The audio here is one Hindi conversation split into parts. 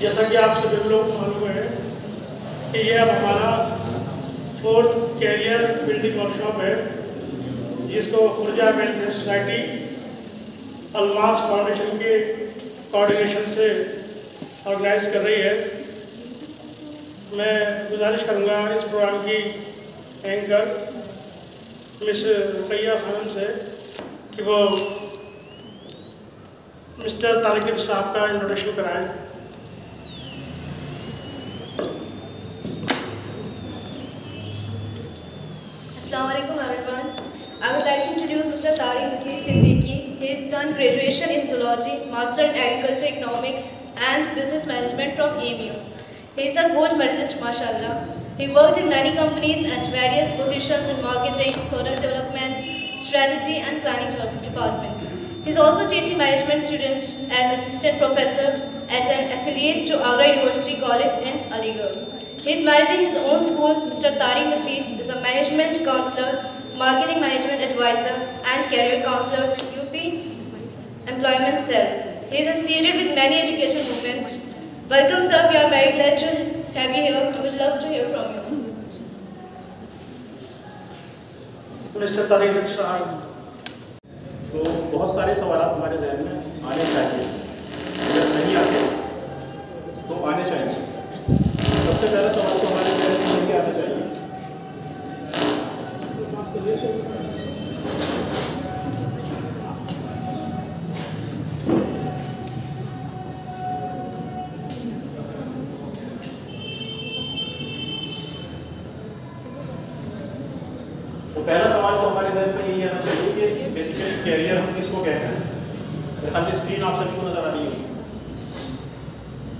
जैसा कि आप सभी लोग को मालूम है कि ये अब हमारा 4th कैरियर बिल्डिंग वर्कशॉप है, जिसको Khurja welfare society Almas foundation के कोऑर्डिनेशन से ऑर्गेनाइज कर रही है। मैं गुजारिश करूँगा इस प्रोग्राम की एंकर मिस रुकैया खानम से कि वो मिस्टर तारिक साहब का इंट्रोडक्शन कराएं। Assalamualaikum everyone. I would like to introduce Mr. Tariq Siddiqui. He has done graduation in zoology, master in agriculture economics and business management from EMU. He is a gold medalist, mashallah. He worked in many companies at various positions in marketing, product development, strategy and planning department. He is also teaching management students as assistant professor at an affiliate to Agra University College in Aligarh. He is managing his own school. Mr. Tariq Hafiz is a management counselor, marketing management advisor and career counselor with UP Employment Cell. He is associated with many education movements. Welcome sir, we are very glad to have you here. We would love to hear from you. Mr. Tariq साहब, तो बहुत सारे सवाल हमारे जहन में आने चाहिए, अगर नहीं आते तो आने चाहिए। सबसे पहला सवाल तो हमारे जहन में क्या आना चाहिए? तो पहला सवाल तो हमारे जहन में यही आना चाहिए कि बेसिकली कैरियर हम किसको कहते हैं। मेरे ख्याल से स्क्रीन आप सभी को नजर आ रही होगी।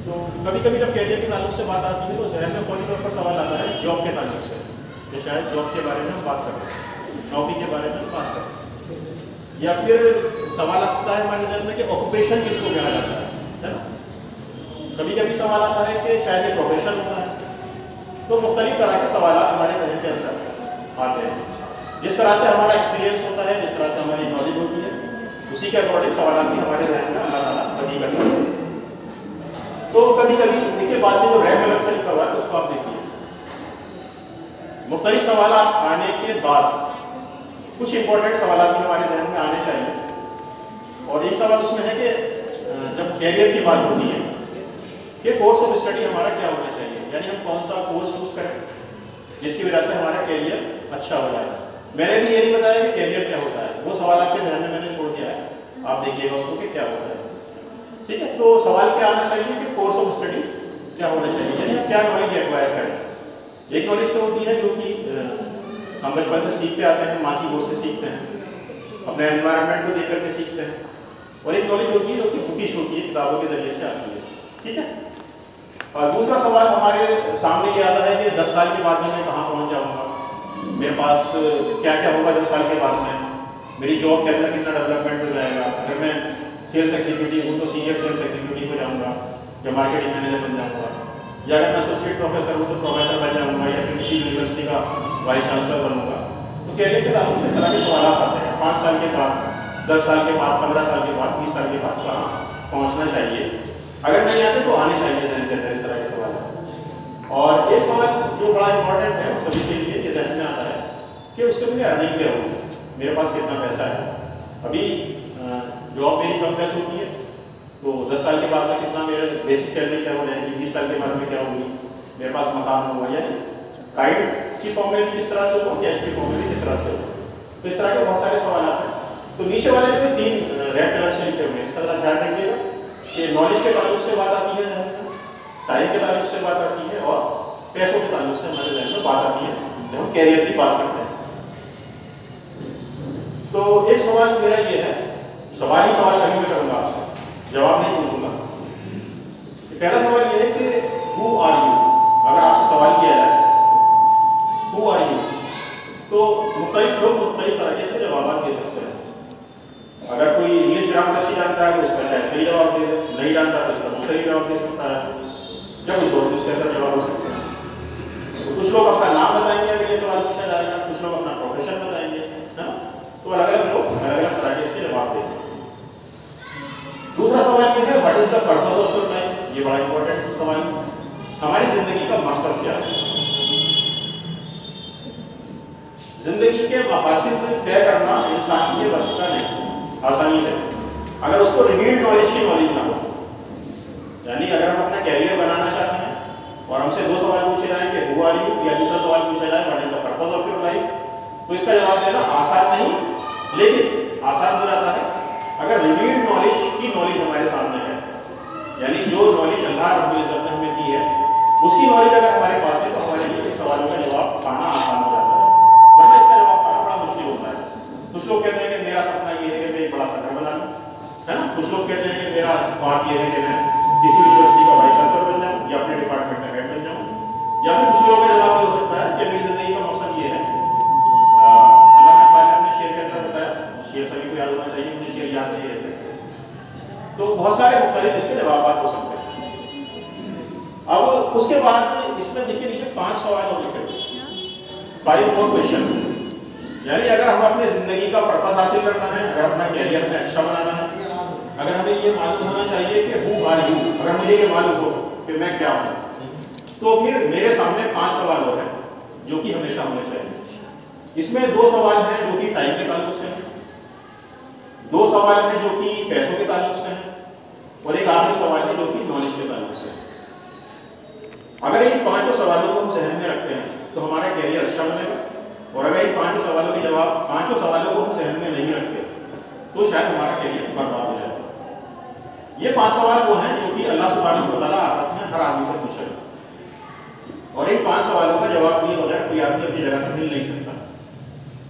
तो कभी कभी जब कैरियर के ताल्लुक से बात आती है तो जहन में फौरी तौर पर सवाल आता है जॉब के ताल्लुक से, कि शायद जॉब के बारे में हम बात कर रहे हैं, नौकरी के बारे में हम बात कर रहे हैं, या फिर सवाल आ सकता है हमारे जहन में कि ऑक्यूपेशन किसको कहा जाता है ना। कभी कभी सवाल आता है कि शायद ये प्रोफेशन होता है। तो मुख्तलिफ तरह के सवाल हमारे जहन के अंदर आते हैं। जिस तरह से हमारा एक्सपीरियंस होता है, जिस तरह से हमारी नॉलेज होती है, उसी के अकॉर्डिंग सवाल भी हमारे जहन में अल्लाह ताला बदी करता है। तो कभी कभी देखिए बाद में जो रेड कलर से लिखा हुआ है उसको आप देखिए, मुख्तलिफ सवाल आने के बाद कुछ इंपॉर्टेंट सवाल भी हमारे जहन में आने चाहिए। और एक सवाल उसमें है कि जब कैरियर की बात होती है कि कोर्स ऑफ स्टडी हमारा क्या होना चाहिए, यानी हम कौन सा कोर्स चूज करें जिसकी वजह से हमारा कैरियर अच्छा हो जाए। मैंने भी ये नहीं बताया कि कैरियर क्या होता है, वो सवाल आपके जहन में मैंने छोड़ दिया है, आप देखिएगा उसको कि क्या होता है। ठीक है, तो सवाल क्या आना चाहिए कि कोर्स ऑफ स्टडी क्या होना चाहिए, यानी हम क्या नॉलेज एक्वायर करें। एक नॉलेज तो होती है जो कि हम बचपन से सीखते आते हैं, माँ की गोद से सीखते हैं, अपने एनवायरनमेंट को देख करके सीखते हैं, और एक नॉलेज होती है जो कि बुकिश होती है, किताबों के जरिए से आती है। ठीक है, और दूसरा सवाल हमारे सामने ये आता है कि 10 साल के बाद मैं कहाँ पहुँच जाऊँगा, मेरे पास क्या क्या होगा 10 साल के बाद में, मेरी जॉब के अंदर कितना डेवलपमेंट हो जाएगा। अगर मैं सेल्स एग्जीक्यूटिव हूँ तो सीनियर सेल्स एग्जीक्यूटिव हो जाऊँगा या मार्केटिंग मैनेजर बन जाऊँगा, या अगर मैं एसोसिएट प्रोफेसर हूँ तो प्रोफेसर बन जाऊँगा या फिर किसी यूनिवर्सिटी का वाइस चांसलर बनूँगा। तो कैरियर के ताल्लुक से इस तरह के सवाल आते हैं। 5 साल के बाद, 10 साल के बाद, 15 साल के बाद, 20 साल के बाद कहाँ पहुँचना चाहिए, अगर नहीं आते तो आने चाहिए जहन के अंदर इस तरह के सवाल। और एक सवाल जो बड़ा इंपॉर्टेंट है सभी के लिए ये जहन में आता है कि उससे मुझे अर्निंग क्या होगी, मेरे पास कितना पैसा है। अभी जॉब मेरी कम पैसे होती है तो 10 साल के बाद में कितना मेरे बेसिक सैलरी क्या हो जाएगी, 20 साल के बाद में क्या होगी, मेरे पास मकान होगा, यानी काइड की फॉर्म में भी किस तरह से होगा, कैश की फॉर्म में भी किस तरह से होगा। तो इस तरह के बहुत सारे सवाल आते हैं। तो नीचे वाले जो 3 रेड कलर से लिखे हुए हैं, इसका जरा ध्यान रखिएगा कि नॉलेज के ताल्लुक से बात आती है, टाइम के ताल्लुक से बात आती है, और पैसों के ताल्लुक से हमारे जहन में बात आती है जब हम कैरियर की बात करते हैं। तो एक सवाल मेरा ये है, सवाल कहीं मैं करूँगा आपसे, जवाब नहीं पूछूंगा। पहला सवाल ये है कि हु आर यू। अगर आपसे सवाल किया जाए हु आर यू, तो मुख्तलिफ लोग मुख्तलिफ तरीके से जवाब दे सकते हैं। अगर कोई इंग्लिश ग्रामर अच्छी जानता है तो उसका शायद सही जवाब दे दे, नहीं जानता तो उसका मुख्तलिफ जवाब दे सकता है, जब उस वक्त उसके अंदर जवाब हो सकते हैं। तो कुछ लोग अपना नाम बताएंगे अगर ये सवाल पूछा जाएगा, कुछ लोग अपना प्रोफेशन बताएंगे, है ना। तो अलग अलग लोग अलग अलग तरह के इसके जवाब देंगे। दूसरा सवाल ये है what is the purpose of your life. ये बड़ा इंपॉर्टेंट सवाल है। हमारी जिंदगी का मकसद क्या है? जिंदगी के मकासद तय करना इंसान के बस का नहीं आसानी से, अगर उसको रिवील्ड नॉलेज की नॉलेज ना हो। यानी अगर हम अपना कैरियर बनाना चाहते हैं और हमसे दो सवाल पूछे जाएं कि हु आर यू, या दूसरा सवाल पूछा जाए what is the purpose of your life, तो इसका जवाब देना आसान नहीं, लेकिन आसान हो जाता है अगर रिवील्ड नॉलेज की नॉलेज हमारे सामने है। यानी जो नॉलेज अल्लाह रब्बुल इज्जत ने हमें दी है उसकी नॉलेज अगर हमारे पास है तो हमारे लिए सवालों का जवाब पाना आसान हो जाता है, वरना इसका जवाब पाना बड़ा मुश्किल होता है। कुछ लोग कहते हैं कि मेरा सपना ये है कि मैं एक बड़ा शहर बना लूँ, है ना। कुछ लोग कहते हैं कि मेरा ख्वाब ये है कि मैं किसी यूनिवर्सिटी का वाइस चांसलर बन जाऊँ या अपने डिपार्टमेंट का हेड बन जाऊँ। या फिर कुछ लोगों का जवाब ये हो सकता है कि मेरी जिंदगी का मकसद ये है, अल्लाह ने अपने शेर के अंदर बताया, शेर सभी को याद होना चाहिए, मुझे शेर याद नहीं रहते। तो बहुत सारे मुख्तलिफ इसके जवाब हो सकते हैं। अब उसके बाद इसमें देखिए नीचे 5 सवाल और लिखे हुए, 5 more questions। यानी अगर हम अपने जिंदगी का पर्पस हासिल करना है, अगर अपना कैरियर में अच्छा बनाना है, अगर हमें ये मालूम होना चाहिए कि हु आर यू, अगर मुझे ये मालूम हो कि मैं क्या हूँ, तो फिर मेरे सामने 5 सवाल और हैं जो कि हमेशा होने चाहिए। इसमें 2 सवाल हैं जो कि टाइम के ताल्लुक से हैं, 2 सवाल हैं जो कि पैसों के ताल्लुक से हैं, और एक आखिरी सवाल है जो कि नॉलेज के ताल्लुक से है। अगर इन 5 सवालों को हम जहन में रखते हैं तो हमारा कैरियर अच्छा बनेगा, और अगर इन 5 सवालों के जवाब 5 सवालों को हम जहन में नहीं रखते तो शायद हमारा कैरियर बर्बाद हो जाएगा। ये 5 सवाल वो हैं जो कि अल्लाह सुब्हानहू व तआला आखिरत में हर आदमी से पूछेगा, और इन 5 सवालों का जवाब दिए बगैर कोई आदमी अपनी जगह से मिल नहीं सकता।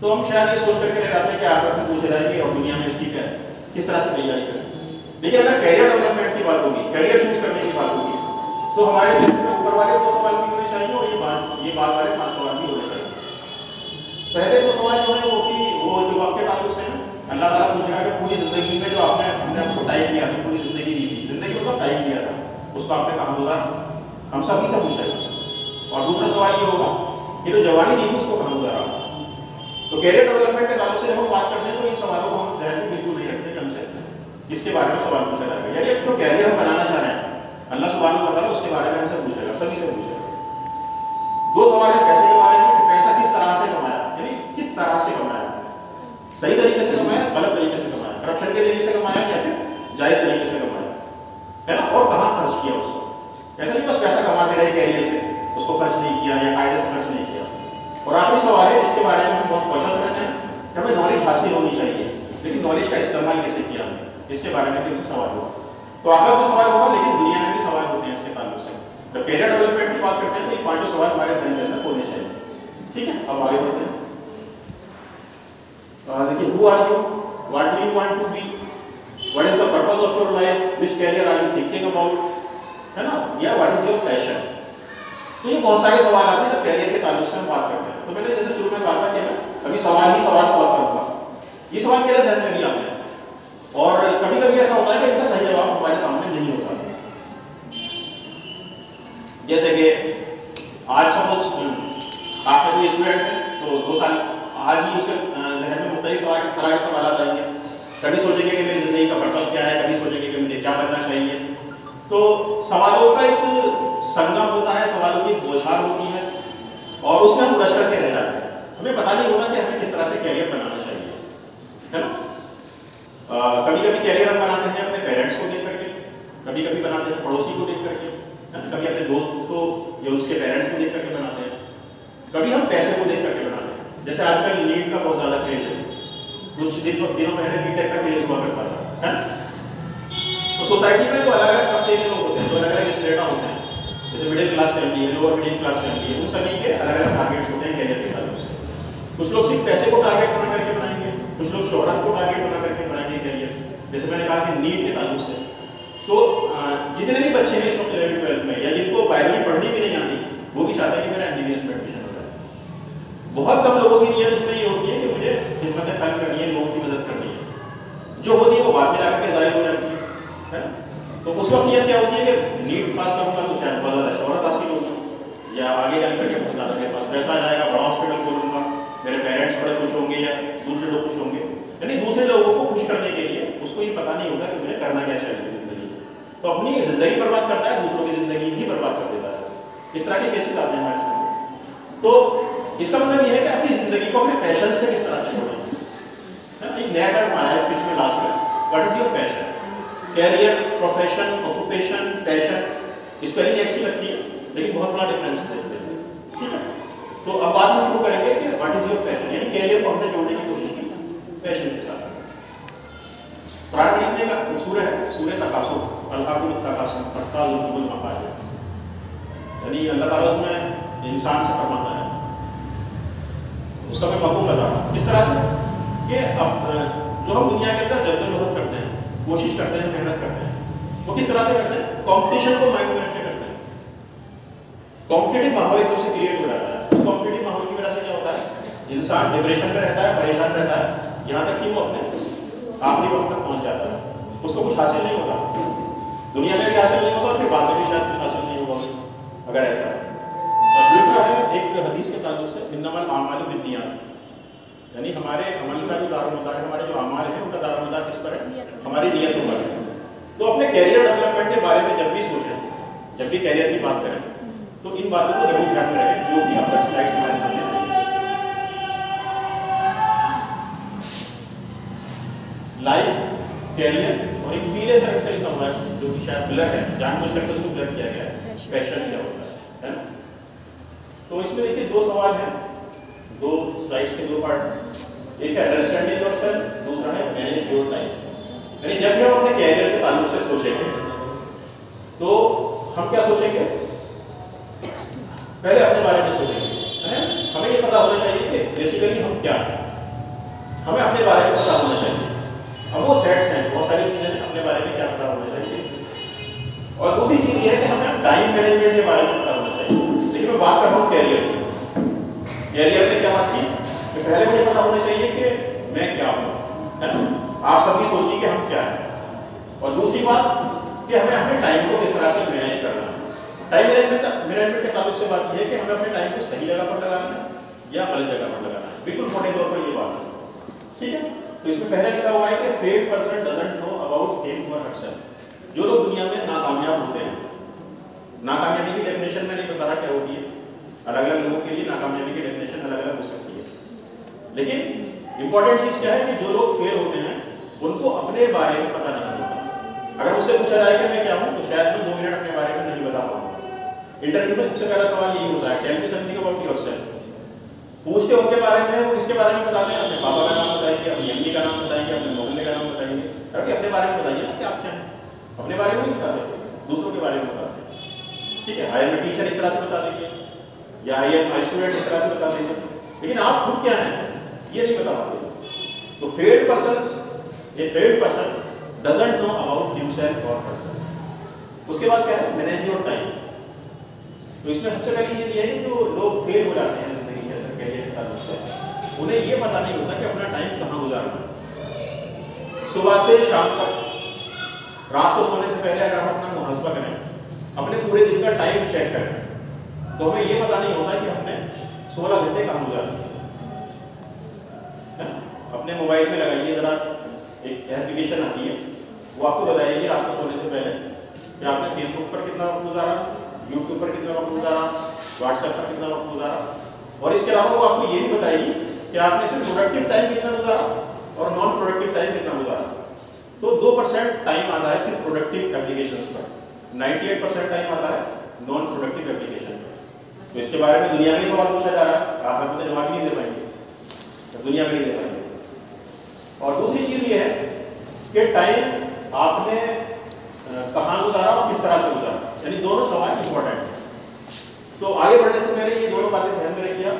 तो हम शायद ये सोच करके रह जाते हैं कि आखिरत में पूछे जाएंगे और दुनिया में इसकी क्या किस तरह से तैयारी करें। लेकिन अगर कैरियर डेवलपमेंट की बात होगी, कैरियर चूज करने की बात होगी, तो हमारे जहन में ऊपर वाले 2 सवाल भी होने चाहिए और ये बाद वाले 5 सवाल भी होने चाहिए। पहले 2 सवाल जो है वो जो आपके ताल्लुक से हैं, अल्लाह ताला पूछेगा कि पूरी जिंदगी में जो हमने आपको टाइम दिया था, पूरी जिंदगी दी थी, जिंदगी मतलब टाइम दिया था, उसको आपने कहाँ गुजारा, हम सभी से पूछेगा। और दूसरा सवाल ये होगा कि जो जवानी दी थी उसको कहाँ गुजारा। तो कैरियर डेवलपमेंट के ताल्लुक से जब हम बात करते हैं तो इन सवालों को हम जहन में बिल्कुल नहीं रखते कि हमसे इसके बारे में सवाल पूछा जाएगा। यानी जो कैरियर हम बनाना चाह रहे हैं अल्लाह सुब्हानहू व तआला उसके बारे में हमसे पूछेगा, सभी से पूछेगा। 2 सवाल है पैसे के बारे में कि पैसा किस तरह से कमाया, यानी किस तरह से कमाया, सही तरीके से कमाया, गलत तरीके से कमाया, करप्शन के तरीके से कमाया या फिर जायज तरीके से कमाया, है ना, और कहाँ खर्च किया उसको। ऐसा नहीं बस पैसा कमाते रहे कैरियर से, उसको खर्च नहीं किया या कायदे से खर्च नहीं किया। और आखिरी सवाल है जिसके बारे में हम बहुत कॉशियस रहते हैं कि हमें नॉलेज हासिल होनी चाहिए, लेकिन नॉलेज का इस्तेमाल कैसे किया, इसके बारे में भी हमसे सवाल होगा। तो आखिर में सवाल होगा, लेकिन दुनिया में भी सवाल होते हैं इसके ताल्लुक से। जब कैरियर डेवलपमेंट की बात करते हैं तो ये 5 सवाल हमारे जहन में होने चाहिए। ठीक है, अब आगे बढ़ते हैं। देखिए, who are you, what do you want to be, what is the purpose of your life, which career are you thinking about, है ना, या व्हाट इज योर पैशन। तो ये बहुत सारे सवाल आते हैं जब कैरियर के ताल्लुक से हम बात करते हैं। तो मैंने जैसे शुरू में कहा था कि मैं अभी सवाल पहुंच करूंगा, ये सवाल मेरे जहन में भी आते हैं, और कभी कभी ऐसा होता है कि इनका सही जवाब हमारे सामने नहीं होता। जैसे कि आज सपोज आपके कोई स्टूडेंट है तो 2 साल आज ही उसके जहन में मुख्तलिफ तरह के सवाल आएंगे। कभी सोचेंगे कि मेरी ज़िंदगी का पर्पस क्या है, कभी सोचेंगे कि मुझे क्या बनना चाहिए। तो सवालों का एक संगम होता है, सवालों की बौछार होती है, और उसमें हम रश करके रह जाते हैं। हमें पता नहीं होता कि हमें किस तरह से कैरियर बनाना चाहिए, है ना। कभी कभी कैरियर हम बनाते हैं अपने पेरेंट्स को देख करके, कभी कभी बनाते हैं पड़ोसी को देख करके, कभी अपने दोस्त को या उसके पेरेंट्स को देख करके बनाते हैं, कभी हम पैसे को देख करके बनाते हैं। जैसे आजकल नीट का बहुत ज़्यादा क्रेज है, कुछ दिनों पहले बीटेक का क्रेज हुआ करता था, है ना। तो सोसाइटी में जो अलग अलग तबके के लोग होते हैं, जो अलग अलग स्टेटा होते हैं, जैसे मिडिल क्लास फैमिली है, लोअर मिडिल क्लास फैमिली है, उन सभी के अलग अलग टारगेट्स होते हैं कैरियर के ताल्लुक से। कुछ लोग सिर्फ पैसे को टारगेट बना करके बनाएंगे, कुछ लोग शोहरत को टारगेट बना करके बनाएंगे कैरियर, जैसे मैंने कहा कि नीट के ताल्लुक से। तो जितने भी बच्चे हैं इस वक्त 11th-12th में, या जिनको बायोलॉजी पढ़नी भी नहीं आती, वो भी चाहते हैं कि मेरा MBBS में एडमिशन हो जाए। बहुत कम लोगों की नीयत उसमें ये होती है कि मुझे खिदमत खल्क करनी है, लोगों की मदद करनी है। जो होती है वो बाद में जाकर के जाहिर हो जाती है ना। तो उस वक्त नीयत क्या होती है कि नीट पास करूँगा तो शायद बहुत ज़्यादा शोहरत हासिल होगी, या आगे चल करके बहुत ज़्यादा मेरे पास पैसा आ जाएगा, बड़ा हॉस्पिटल खोलूँगा, मेरे पेरेंट्स बड़े खुश होंगे या दूसरे लोग खुश होंगे। यानी दूसरे लोगों को खुश करने के लिए उसको ये पता नहीं होता कि मुझे करना क्या चाहिए ज़िंदगी। तो अपनी ज़िंदगी बर्बाद करता है, दूसरों की ज़िंदगी भी बर्बाद कर देता है। इस तरह के केसेस आते हैं हमारे सामने। तो इसका मतलब ये है कि अपनी ज़िंदगी को अपने पैशन से किस तरह से जोड़ें। एक नया टर्म आया है पिछले लास्ट में, what is your passion. Career, profession, occupation, passion, spelling एक सी लगती है लेकिन बहुत बड़ा डिफरेंस है। ठीक है, तो अब बाद में शुरू करेंगे कि व्हाट इज़ योर पैशन, यानी कैरियर को हमने जोड़ने की कोशिश की पैशन के साथ। कुरान लिखने का सूरह है सूरह तकासुर, अल्लाहुल तकासुर अत्ताजुल मफाजिर, यानी अल्लाह ताला उसमें इंसान से फरमाता है, उसका मैं मफहूम बता रहा हूँ किस तरह से कि अब जो हम दुनिया के अंदर जद्दोजहद करते हैं, कोशिश करते हैं, मेहनत करते हैं, वो किस तरह से करते हैं, कंपटीशन को माइंड में रख के करते हैं। कॉम्पिटिटिव माहौल एकदम से क्रिएट हो जाता है। उस कॉम्पिटिटिव माहौल की वजह से क्या होता है, इंसान डिप्रेशन में रहता है, परेशान रहता है, यहाँ तक कि वो अपने आखिरी वक्त तक पहुँच जाता है, उसको कुछ हासिल नहीं होता, दुनिया में भी हासिल नहीं होता, फिर बाद में भी शायद कुछ हासिल नहीं होगा अगर ऐसा है। और दूसरा है एक हदीस के ताल्लुक से इन्नमल आमालु बिन्नियात, यानी हमारे अमल का जो दारोमदार है, हमारे जो अमाल है उनका दारोमदार किस पर है, हमारी नीयतों पर है। तो अपने कैरियर डेवलपमेंट के बारे में जब भी सोचें, जब भी कैरियर की बात करें, तो इन बातों को जरूर ध्यान में रखें जो कि अब तक स्लाइड्स हमारे सामने हैं। लाइफ, कैरियर और एक पीले से रंग से लिखा हुआ है जो कि शायद ब्लर है, जानबूझ करके उसको ब्लर किया गया है, पैशन क्या होता है ना। तो इसमें देखिए दो सवाल हैं, दो स्लाइड्स के दो पार्ट, एक है अंडरस्टैंडिंग योरसेल्फ, दूसरा है मैनेज योर टाइम। यानी जब भी हम अपने कैरियर के ताल्लुक से सोचेंगे तो हम क्या सोचेंगे, पहले अपने बारे में सोचेंगे, है हमें ये पता होना चाहिए कि बेसिकली हम क्या हैं, हमें अपने बारे में पता होना चाहिए। अब वो सेट्स हैं, बहुत सारी चीज़ें अपने बारे में क्या पता होना चाहिए। और दूसरी चीज़ ये है कि हमें टाइम मैनेजमेंट के बारे में पता होना चाहिए। देखिए मैं बात कर रहा हूँ कैरियर की, कैरियर में क्या बात की कि पहले मुझे पता होना चाहिए कि मैं क्या हूँ, है ना। आप सभी सोचिए कि हम क्या हैं। और दूसरी बात कि हमें अपने टाइम को किस तरह से मैनेज करना है। टाइम मैनेजमेंट के ताल्लुक से बात यह है कि हमें अपने टाइम को सही जगह पर लगाना है या गलत जगह पर लगाना है, बिल्कुल मोटे तौर पर ये बात है। ठीक है, तो इसमें पहले लिखा हुआ है कि failed person doesn't know about him और हरसेल्फ। जो लोग दुनिया में नाकामयाब होते हैं, नाकामयाबी की डेफिनेशन में नहीं बता रहा क्या होती है, अलग अलग लोगों के लिए नाकामयाबी की डेफिनेशन अलग अलग हो सकती है, लेकिन इंपॉर्टेंट चीज़ क्या है कि जो लोग फेल होते हैं उनको अपने बारे में पता नहीं होता। अगर उससे पूछा जाए कि मैं क्या हूँ तो शायद मैं 2 मिनट अपने बारे में नहीं बता पाऊँगा। इंटरव्यू में सबसे पहला सवाल यही होता है, tell me something about yourself. पूछते उनके बारे में, वो किसके बारे में बताते हैं, अपने पापा का नाम बताएंगे, अपनी अम्मी का नाम बताएंगे, अपने मोहल्ले का नाम बताएंगे। अरे अपने बारे में बताइए ना कि आप क्या हैं, अपने बारे में नहीं बताते, दूसरों के बारे में बताते हैं। ठीक है, आई एम ए टीचर इस तरह से बता देंगे, या आई एम आई स्टूडेंट इस तरह से बता देंगे, लेकिन आप खुद क्या हैं ये नहीं बता पाते। तो failed person doesn't know about himself और हरसेल्फ। उसके बाद क्या है, मैनेज योर टाइम। तो इसमें सबसे पहली चीज़ ये है कि जो लोग फेल हो जाते हैं जिंदगी के अंदर कैरियर के ताल्लुक से, उन्हें ये पता नहीं होता कि अपना टाइम कहाँ गुजारना। सुबह से शाम तक, रात को सोने से पहले अगर हम अपना मुहासबा करें, अपने पूरे दिन का टाइम चेक करें, तो हमें ये पता नहीं होता कि हमने 16 घंटे कहाँ गुजारे। अपने मोबाइल में लगाइए जरा, एक एप्लीकेशन आती है, वो आपको बताएगी रात को सोने से पहले कि आपने फेसबुक पर कितना वक्त गुजारा, यूट्यूब पर कितना वक्त गुजारा, व्हाट्सएप पर कितना वक्त गुजारा, और इसके अलावा वो आपको ये भी बताएगी कि आपने इसमें प्रोडक्टिव टाइम कितना गुजारा और नॉन प्रोडक्टिव टाइम कितना गुजारा। तो 2% टाइम आता है सिर्फ प्रोडक्टिव एप्लीकेशंस पर, 98% टाइम आता है नॉन प्रोडक्टिव एप्लीकेशन पर। तो इसके बारे में दुनिया में सवाल पूछा जा रहा है, आप अपने जवाब नहीं दे पाएंगे, तो दुनिया में नहीं दे पाएंगे। और दूसरी चीज़ ये है कि टाइम आपने कहाँ गुजारा और किस तरह से गुजारा, यानी दोनों सवाल इंपॉर्टेंट है। तो आगे बढ़ने से पहले ये दोनों बातें ध्यान में रखिए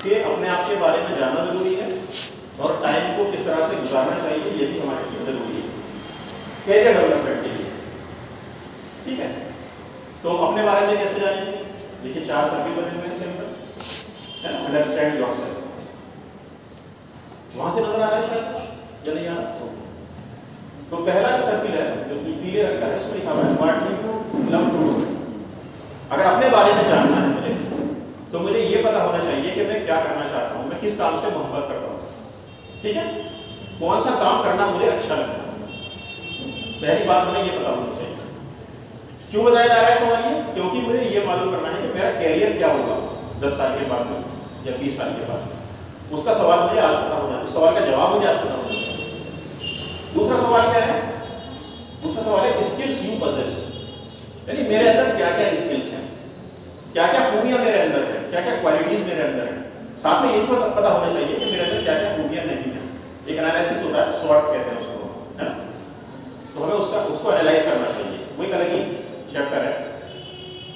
कि अपने आप के बारे में जानना जरूरी है और टाइम को किस तरह से गुजारना चाहिए ये भी हमारे लिए जरूरी है कैरियर डेवलपमेंट के लिए। ठीक है, तो अपने बारे में कैसे जानेंगे, देखिए 4 सर्किल बने हुए इसके अंदर। अंडरस्टैंड योरसेल्फ, वहां से नजर आ रहा है शायद या नहीं आ रहा। तो पहला जो सर्किल है जो पीले रंग का है, इसमें लिखा हुआ है what you love to do. अगर अपने बारे में जानना है मुझे, तो मुझे ये पता होना चाहिए कि मैं क्या करना चाहता हूँ, मैं किस काम से मोहब्बत करता हूँ। ठीक है, कौन सा काम करना मुझे अच्छा लगता है, पहली बात हमें ये पता होनी चाहिए। क्यों बताया जा रहा है सवाल ये? क्योंकि मुझे ये मालूम करना है कि मेरा कैरियर क्या होगा 10 साल के बाद में या 20 साल के बाद में। उसका सवाल मुझे आज पता होना है, उस सवाल का जवाब मुझे आज पता होना चाहिए। दूसरा सवाल क्या है? दूसरा सवाल है स्किल्स यू पजेस, यानी मेरे अंदर क्या क्या स्किल्स हैं, क्या क्या खूबियां मेरे अंदर है, क्या क्या क्वालिटीज मेरे अंदर है। साथ में ये भी पता होना चाहिए कि मेरे अंदर क्या क्या खूबियां नहीं है। एक एनालिसिस होता है, SWOT कहते हैं उसको, है ना? तो हमें उसको एनालाइज करना चाहिए, वो एक अलग ही चैप्टर है।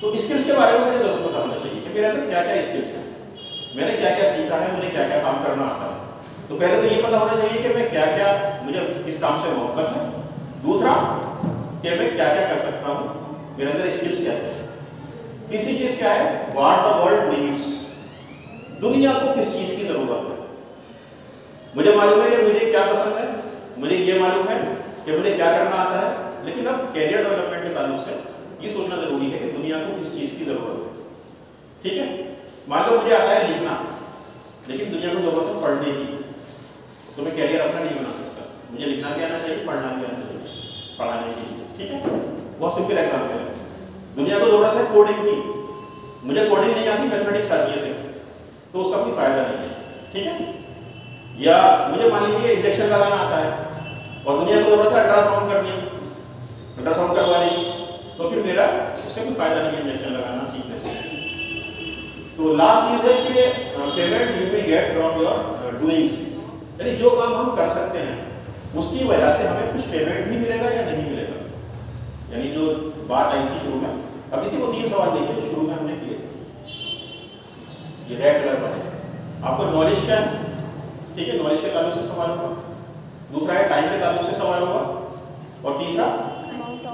तो स्किल्स के बारे में मुझे जरूर पता होना चाहिए कि मेरे अंदर क्या क्या स्किल्स हैं, मैंने क्या क्या सीखा है, मुझे क्या क्या काम करना आता है। तो पहले तो ये पता होना चाहिए कि मैं क्या क्या, मुझे किस काम से मोहब्बत है। दूसरा कि मैं क्या क्या कर सकता हूँ, मेरे अंदर स्किल्स क्या है। तीसरी चीज क्या है? व्हाट द वर्ल्ड नीड्स, दुनिया को किस चीज की जरूरत है। मुझे मालूम है कि मुझे क्या पसंद है, मुझे ये मालूम है कि मुझे क्या करना आता है, लेकिन अब कैरियर डेवलपमेंट के ताल्लुक से ये सोचना जरूरी है कि दुनिया को किस चीज की जरूरत है। ठीक है, मान लो मुझे आता है लिखना, लेकिन दुनिया को जरूरत है पढ़ने की, तो मैं कैरियर अपना नहीं बना सकता। मुझे लिखना भी आना चाहिए, पढ़ना भी आना चाहिए, पढ़ाने की। ठीक है, बहुत सिंपल एग्जाम्पल है। दुनिया को जरूरत है कोडिंग की, मुझे कोडिंग नहीं आती, मैथमेटिक्स आती है सिर्फ, तो उसका कोई फायदा नहीं है। ठीक है, या मुझे मान लीजिए इंजेक्शन लगाना आता है और दुनिया को जरूरत है अल्ट्रासाउंड करने की, अल्ट्रासाउंड करवाने की, तो फिर मेरा उससे कोई फायदा नहीं है इंजेक्शन लगाना सीखने से। तो लास्ट चीज है कि payment you will get from your doings, यानी जो काम हम कर सकते हैं उसकी वजह से हमें कुछ पेमेंट भी मिलेगा या नहीं मिलेगा। यानी जो बात आई थी शुरू में, अब देखिए वो 3 सवाल देखिए शुरू में हमने किए, ये रेड कलर वाले। आपको नॉलेज क्या है? ठीक है, नॉलेज के ताल्लुक से सवाल होगा। दूसरा है टाइम के ताल्लुक से सवाल होगा, और तीसरा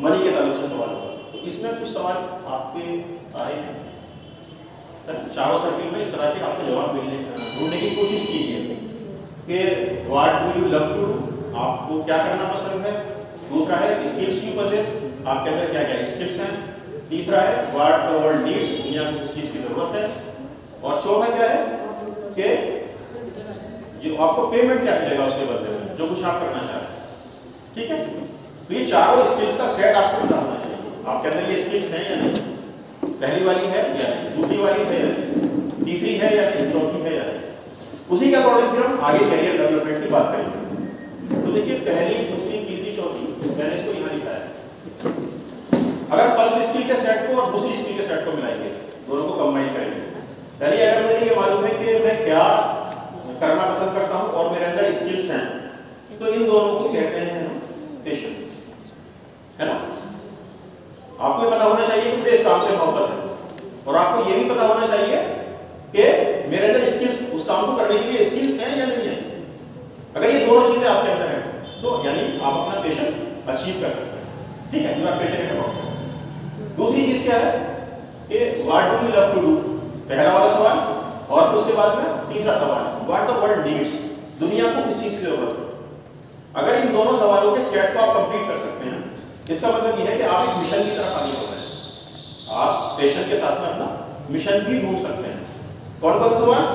मनी के ताल्लुक से सवाल होगा। तो इसमें कुछ सवाल आपके आए हैं, चारों सर्किल में इस तरह के आपको जवाब ढूंढने की कोशिश कीजिए कि what do you love to do, आपको क्या करना पसंद है। दूसरा है स्किल्स यू पजेस, आपके अंदर क्या क्या स्किल्स हैं। तीसरा है व्हाट द वर्ल्ड नीड्स, दुनिया को किस चीज की जरूरत है। और चौथा क्या है कि जो आपको पेमेंट क्या मिलेगा उसके बदले में, जो कुछ आप करना चाहते हैं। ठीक है, तो ये चारों स्किल्स का सेट आपको पता होना चाहिए। आपके अंदर ये स्किल्स हैं या नहीं, पहली वाली है या नहीं, दूसरी वाली है या नहीं, तीसरी है या नहीं, चौथी है या नहीं। उसी के अकॉर्डिंग फिर हम आगे कैरियर डेवलपमेंट की बात करेंगे। तो देखिए पहली, दूसरी, तीसरी, चौथी, मैंने इसको यहाँ लिखा है। अगर फर्स्ट स्किल के सेट को और दूसरी स्किल के सेट को मिलाएंगे, दोनों को कंबाइन करेंगे, यानी अगर मुझे ये मालूम है कि मैं क्या करना पसंद करता हूँ और मेरे अंदर स्किल्स हैं, तो इन दोनों को कहते हैं पैशन, है ना। आपको ये पता होना चाहिए कि मुझे इस काम से मोहब्बत है, और आपको ये भी पता होना चाहिए कि मेरे अंदर स्किल्स, उस काम को करने के लिए स्किल्स हैं या नहीं है। अगर ये दोनों चीजें आपके अंदर हैं तो यानी आप अपना पैशन अचीव कर सकते हैं। ठीक है, यू आर पैशनेट अबाउट। दूसरी चीज क्या है कि what do you love to do, पहला वाला सवाल, और उसके बाद में तीसरा सवाल व्हाट द वर्ल्ड नीड्स, दुनिया को किस चीज की जरूरत है। अगर इन दोनों सवालों के सेट को आप कंप्लीट कर सकते हैं, इसका मतलब यह है कि आप एक मिशन की तरफ आगे बढ़ रहे हैं। आप पैशन के साथ में अपना मिशन भी ढूंढ सकते हैं। कौन कौन सा सवाल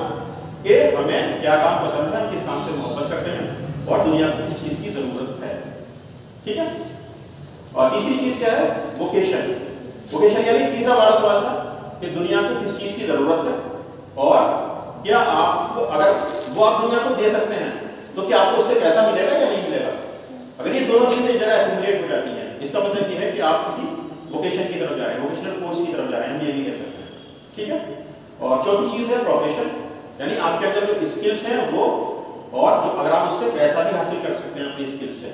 कि हमें क्या काम पसंद है, हम किस काम से मोहब्बत करते हैं, और दुनिया को किस चीज की जरूरत है। ठीक है, और तीसरी चीज क्या है, वोकेशन। वोकेशन यानी तीसरा वाला सवाल था कि दुनिया को किस चीज की जरूरत है, और क्या आपको, अगर वो आप दुनिया को दे सकते हैं तो क्या आपको उससे पैसा मिलेगा या नहीं मिलेगा। अगर ये दोनों चीजें जगह एक्यूमुलेट हो जाती हैं, इसका मतलब ये है कि आप किसी वोकेशन की तरफ जा रहे हैं, वोकेशनल कोर्स की तरफ जा रहे हैं, हम ये भी कह सकते हैं। ठीक है, और चौथी चीज है प्रोफेशन, यानी आपके अंदर जो स्किल्स हैं वो, और जो अगर आप उससे पैसा भी हासिल कर सकते हैं अपनी स्किल्स से,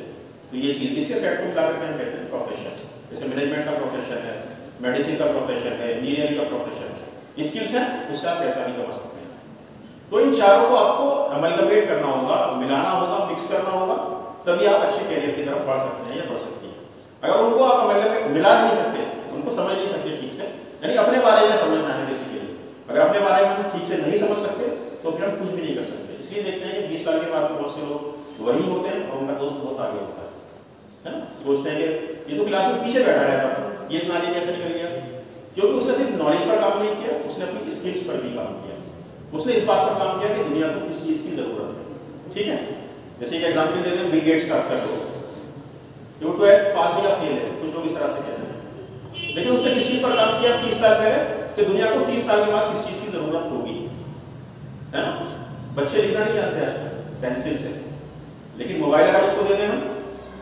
तो ये चीज, इसके सेट को मिला करके हम कहते हैं प्रोफेशन। जैसे मैनेजमेंट का प्रोफेशन है, मेडिसिन का प्रोफेशन है, इंजीनियरिंग का प्रोफेशन है, स्किल्स है, उससे आप पैसा भी कमा सकते हैं। तो इन चारों को आपको अमलगमेट करना होगा, मिलाना होगा, मिक्स करना होगा, तभी आप अच्छे कैरियर की तरफ बढ़ सकते हैं या बढ़ सकती हैं। अगर उनको आप अमलगमेट मिला नहीं सकते, उनको समझ नहीं सकते ठीक से, यानी अपने बारे में समझना है बेसिकली। अगर अपने बारे में हम ठीक से नहीं समझ सकते तो फिर हम कुछ भी नहीं कर सकते। इसलिए देखते हैं कि 20 साल के बाद बहुत से लोग वही होते हैं और उनका दोस्त बहुत आगे होता है ना। सोचते हैं कि ये तो क्लास में पीछे बैठा रहता था, ये इतना आगे कैसे निकल गया, क्योंकि उसने सिर्फ नॉलेज पर काम नहीं किया, उसने अपनी स्किल्स पर भी काम किया। उसने इस बात पर काम किया कि दुनिया को किस चीज़ की जरूरत है। ठीक है, जैसे एक एग्जाम्पल दे दें, बिल गेट्स का अक्सर लोग जो 12th पास या फेल है, कुछ लोग इस तरह से कहते हैं, लेकिन उसने किस चीज पर काम किया 30 साल पहले कि दुनिया को 30 साल के बाद किस चीज की जरूरत होगी, है ना। बच्चे लिखना नहीं जानते आजकल पेंसिल से, लेकिन मोबाइल अगर उसको दे दें हम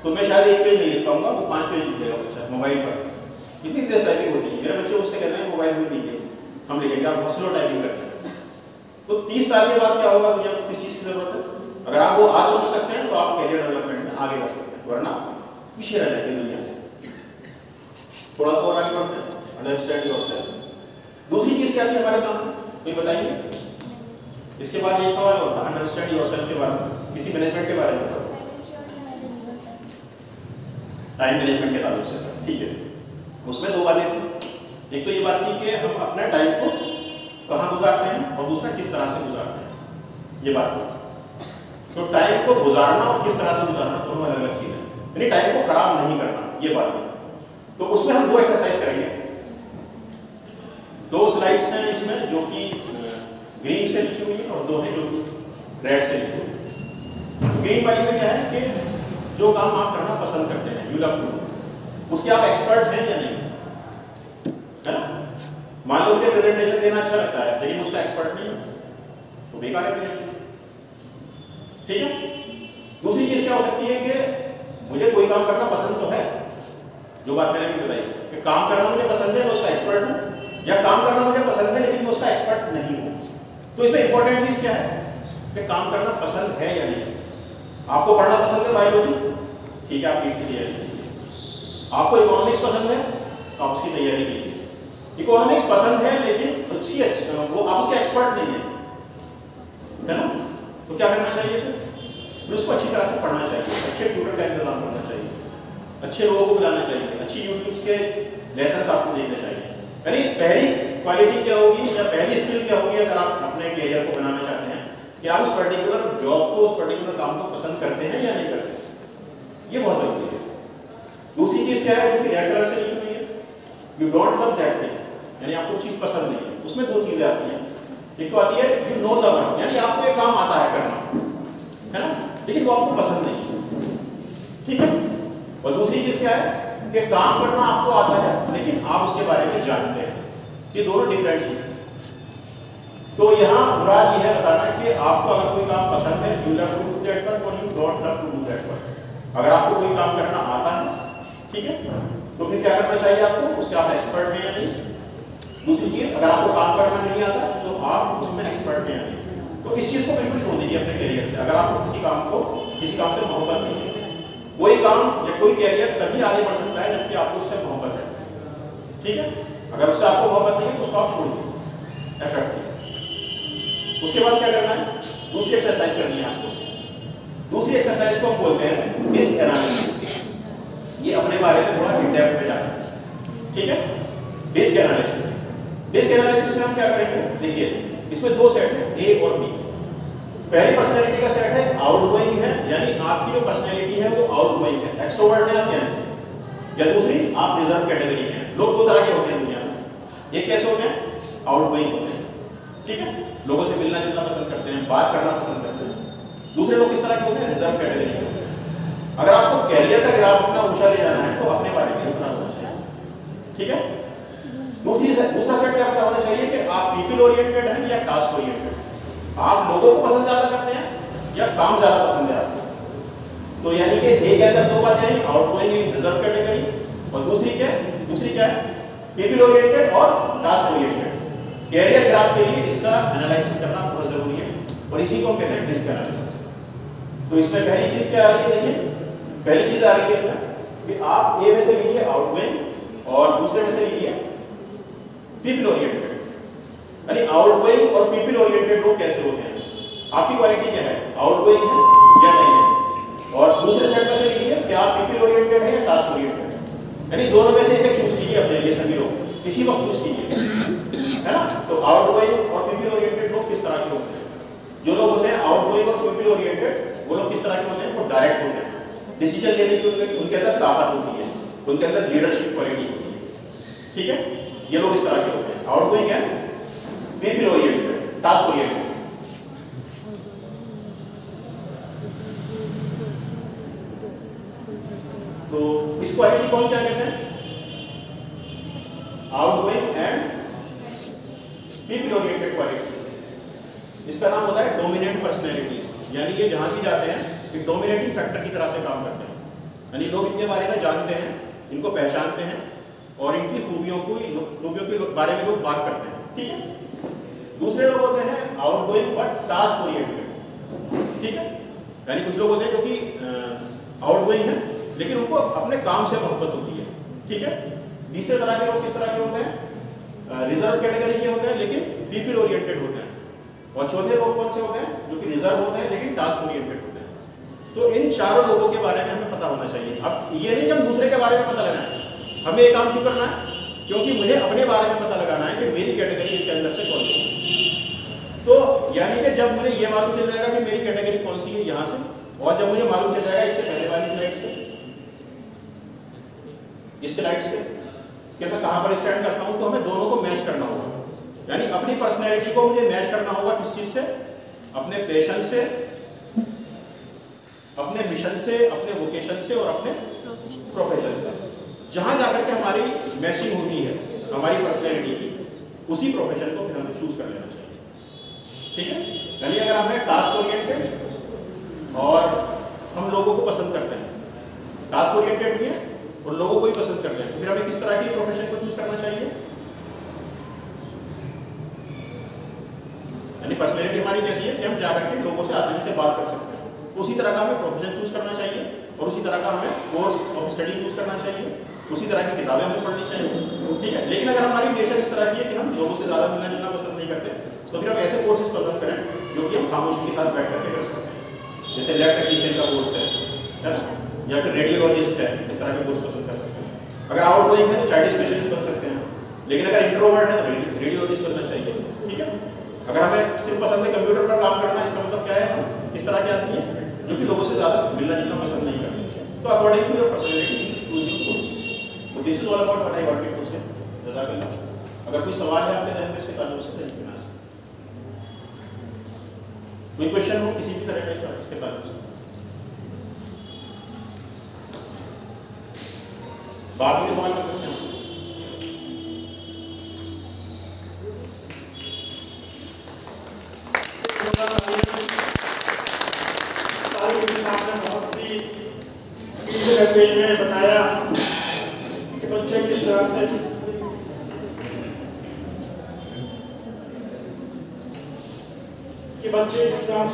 तो मैं शायद 1 पेज नहीं लिख पाऊंगा, वो 5 पेज लिख देगा बच्चा मोबाइल पर। कितनी तेज टाइपिंग होती है। मेरे बच्चे उससे कहते हैं मोबाइल में दीजिए, हम लिखेंगे, आप बहुत स्लो टाइपिंग करते हैं। तो 30 साल के बाद क्या होगा, दुनिया को किस चीज की जरूरत है, अगर आप वो आज समझ सकते हैं तो आप कैरियर डेवलपमेंट में आगे बढ़ सकते हैं, वरना पीछे रह जाएंगे दुनिया से। थोड़ा सा और आगे बढ़ते हैं, अंडरस्टैंड योरसेल्फ। दूसरी चीज क्या थी हमारे सामने, कोई बताइए। इसके बाद एक सवाल होता है अंडरस्टैंड योरसेल्फ के बारे में, किसी मैनेजमेंट के बारे में, टाइम मैनेजमेंट के ताल्लुक से, ठीक है। उसमें 2 बातें थी। एक तो ये बात थी कि हम अपने टाइम को कहाँ गुजारते हैं और दूसरा किस तरह से गुजारते हैं, ये बात थी। तो टाइम को गुजारना और किस तरह से गुजारना दोनों अलग अलग चीज़ है, यानी टाइम को खराब नहीं करना, ये बात है। तो उसमें हम 2 एक्सरसाइज करेंगे। 2 स्लाइड्स हैं इसमें जो कि ग्रीन से लिखी हुई है और 2 हैं जो रेड से लिखी हुई है। ग्रीन वाली में क्या है कि जो काम आप करना पसंद करते हैं, यू लव टू, उसके आप एक्सपर्ट हैं या नहीं, है ना। मान लो मुझे प्रेजेंटेशन देना अच्छा लगता है लेकिन उसका एक्सपर्ट नहीं है तो बेकार है प्रेजेंटेशन, ठीक है। दूसरी चीज क्या हो सकती है कि मुझे कोई काम करना पसंद तो है, जो बात मैंने भी बताई कि काम करना मुझे पसंद है, मैं उसका एक्सपर्ट हूं, या काम करना मुझे पसंद है लेकिन मैं उसका एक्सपर्ट नहीं हूं। तो इसमें इंपॉर्टेंट चीज क्या है कि काम करना पसंद है या नहीं। आपको पढ़ना पसंद है बायोलॉजी, ठीक है, आप नीट की तैयारी कीजिए। आपको इकोनॉमिक्स पसंद है तो आप उसकी तैयारी कीजिए। इकोनॉमिक्स पसंद है लेकिन उसकी वो आप उसके एक्सपर्ट नहीं है ना, तो क्या करना चाहिए फिर उसको अच्छी तरह से पढ़ना चाहिए, अच्छे ट्यूटर का इंतजाम करना चाहिए, अच्छे लोगों को बुलाना चाहिए, अच्छी यूट्यूब के लेसन आपको देखने चाहिए। यानी पहली क्वालिटी क्या होगी या पहली स्किल क्या होगी अगर आप अपने कैरियर को बनाना चाहते हैं कि आप उस पर्टिकुलर जॉब को, उस पर्टिकुलर काम को पसंद करते हैं या नहीं करते, ये बहुत जरूरी है। दूसरी चीज क्या है जो कि रेड कलर से लिखी हुई है, you don't love that thing, यानी आपको चीज पसंद नहीं है। उसमें 2 चीजें आती हैं, एक तो आती है यू नो द वर्क, यानी आपको ये काम आता है करना, है ना, लेकिन वो आपको पसंद नहीं, ठीक है। और दूसरी चीज क्या है कि काम करना आपको आता है लेकिन आप उसके बारे में जानते हैं, ये दोनों डिफरेंट चीज है। तो यहाँ मुराद ये है बताना कि आपको अगर कोई काम पसंद है, you love to do that work और you don't love to do that work. अगर आपको कोई काम करना आता है, ठीक है, तो फिर क्या करना चाहिए आपको, उसके आप एक्सपर्ट हैं या नहीं। दूसरी चीज, अगर आपको काम करना नहीं आता तो आप उसमें एक्सपर्ट हैं या नहीं। तो इस चीज को बिल्कुल छोड़ दीजिए अपने कैरियर से। अगर आपको किसी काम से मोहब्बत नहीं है, कोई काम या कोई कैरियर तभी आगे बढ़ सकता है जबकि आपको उससे मोहब्बत है, ठीक है। अगर उससे आपको मोहब्बत नहीं है तो उसको आप छोड़ दीजिए, एफर्ट। उसके बाद क्या करना है, दूसरी एक्सरसाइज करनी है आपको। दूसरी एक्सरसाइज को हम बोलते हैं डिस्क एनालिसिस। ये अपने बारे में थोड़ा इन डेप्थ में जाना है, ठीक है। डिस्क एनालिसिस, डिस्क एनालिसिस में हम क्या करेंगे, देखिए इसमें 2 सेट है, ए और बी। पहली पर्सनैलिटी का सेट है आउटगोइंग है, यानी आपकी जो पर्सनैलिटी है वो आउटगोइंग है, एक्सट्रोवर्ट है आप क्या है, या दूसरी आप रिजर्व कैटेगरी में हैं। लोग 2 तरह के होते हैं दुनिया में, एक कैसे होते हैं, आउटगोइंग होते हैं, ठीक है, लोगों से मिलना जुलना पसंद करते हैं, बात करना पसंद करते हैं। दूसरे लोग किस तरह के होते हैं, रिजर्व कैटेगरी के। अगर आपको कैरियर का ग्राफ अपना ऊंचा ले जाना है तो अपने बारे में ऊंचा सोचना है, ठीक है। दूसरा सेट क्या पता होना चाहिए कि आप पीपल ओरिएंटेड हैं या टास्क ओरिएंटेड, आप लोगों को पसंद ज्यादा करते हैं या काम ज्यादा पसंद है आपको। तो यानी कि एक के अंदर 2 बातें हैं, आउटगोइंग रिजर्व कैटेगरी, और दूसरी क्या है पीपल ओरिएंटेड और टास्क ओरिएंटेड। कैरियर ग्राफ के लिए इसका एनालिसिस करना बहुत जरूरी है और इसी को हम कहते हैं डिस्क एनालिसिस। तो इसमें पहली चीज क्या आ रही है, देखिए पहली चीज आ रही है इसमें कि आप ए में से लीजिए आउटगोइंग और दूसरे में से लीजिए पीपल ओरिएंटेड। यानी आउटगोइंग और पीपल ओरिएंटेड लोग कैसे होते हैं, आपकी क्वालिटी क्या है, आउटगोइंग है या नहीं है। और दूसरे सेट में से लीजिए क्या आप पीपल ओरिएंटेड है या टास्क ओरिएंटेड, यानी दोनों में से एक चूज कीजिए अपने लिए, सभी लोग किसी को चूज कीजिए, है ना। तो आउटगोइंग और पीपल ओरिएंटेड लोग किस तरह के होते हैं, जो लोग होते हैं आउटगोइंग और पीपल ओरिएंटेड वो लोग किस तरह के होते हैं, वो डायरेक्ट होते हैं, डिसीजन लेने की उनके अंदर ताकत होती है, उनके अंदर लीडरशिप क्वालिटी होती है, ठीक है। ये लोग इस तरह के होते हैं, आउटगोइंग है, पीपल ओरिएंटेड, टास्क ओरिएंटेड। तो इस क्वालिटी को हम क्या कहते हैं, पीपल ओरिएंटेड क्वालिटी, इसका नाम होता है डोमिनेंट पर्सनैलिटीज, यानी ये जहाँ भी जाते हैं एक डोमिनेटिंग फैक्टर की तरह से काम करते हैं, यानी लोग इनके बारे में जानते हैं, इनको पहचानते हैं और इनकी खूबियों के बारे में लोग बात करते हैं, ठीक है। दूसरे लोग होते हैं आउटगोइंग बट टास्क ओरिएंटेड, ठीक है, यानी कुछ लोग होते हैं जो कि आउटगोइंग है लेकिन उनको अपने काम से मोहब्बत होती है, ठीक है। तीसरे तरह के लोग किस तरह के होते हैं, रिजर्व कैटेगरी के होते हैं लेकिन पीपल ओरिएंटेड होते हैं। और चौथे लोग कौन से होते हैं, जो कि रिजर्व होते हैं लेकिन टास्क ओरिएंटेड होते हैं। तो इन चारों लोगों के बारे में हमें पता होना चाहिए। अब ये नहीं कि हम दूसरे के बारे में पता लगाएं, हमें ये काम क्यों करना है, क्योंकि मुझे अपने बारे में पता लगाना है कि मेरी कैटेगरी इसके अंदर से कौन सी है। तो यानी कि जब मुझे ये मालूम चल जाएगा कि मेरी कैटेगरी कौन सी है यहाँ से, और जब मुझे मालूम चल जाएगा इससे पहले वाली स्लाइड से, इस स्लाइड से कि मैं कहाँ पर स्टैंड करता हूँ, तो हमें दोनों को मैच करना होगा। यानी अपनी पर्सनैलिटी को मुझे मैच करना होगा किस चीज़ से, अपने पैशन से, अपने मिशन से, अपने वोकेशन से और अपने प्रोफेशन से। जहाँ जाकर के हमारी मैचिंग होती है हमारी पर्सनैलिटी की, उसी प्रोफेशन को हमें चूज कर लेना चाहिए, ठीक है। यानी अगर हमने टास्क ओरिएंटेड और हम लोगों को पसंद करते हैं, टास्क ओरिएंटेड भी है और लोगों को ही पसंद करते हैं, तो फिर हमें किस तरह की प्रोफेशन को चूज करना चाहिए। यानी पर्सनैलिटी हमारी कैसी है कि हम जाकर के लोगों से आसानी से बात कर सकते हैं, उसी तरह का हमें प्रोफेशन चूज करना चाहिए और उसी तरह का हमें कोर्स ऑफ स्टडी चूज करना चाहिए, उसी तरह की किताबें हमें पढ़नी चाहिए, ठीक है। लेकिन अगर हमारी नेचर इस तरह की है कि हम लोगों से ज़्यादा मिलना जुलना पसंद नहीं करते, तो फिर हम ऐसे कोर्सेज पसंद करें जो कि हम खामोशी के साथ बैठ करके कर सकते हैं, जैसे लैब टेक्नीशियन का कोर्स है ना, या फिर रेडियोलॉजिस्ट है, इस तरह के कोर्स पसंद कर सकते हैं। अगर आउटगोइंग है तो चाइल्ड स्पेशलिस्ट बन सकते हैं, लेकिन अगर इंट्रोवर्ट है तो रेडियोलॉजिस्ट बनना चाहिए, ठीक है। अगर हमें सिर्फ पसंद है कंप्यूटर पर काम करना, इसका मतलब क्या है, हम किस तरह के आदमी है जो कि लोगों से ज़्यादा मिलना जुलना पसंद नहीं करते। तो according to your personality you should choose your courses. तो this is all about what I wanted to say. जज़ाकल्लाह। अगर कोई सवाल है आपके ज़हन में इसके ताल्लुक से, कोई क्वेश्चन हो किसी भी तरह का इसके ताल्लुक से, बाद में सवाल कर सकते हैं। में बताया कि बच्चे किस तरह से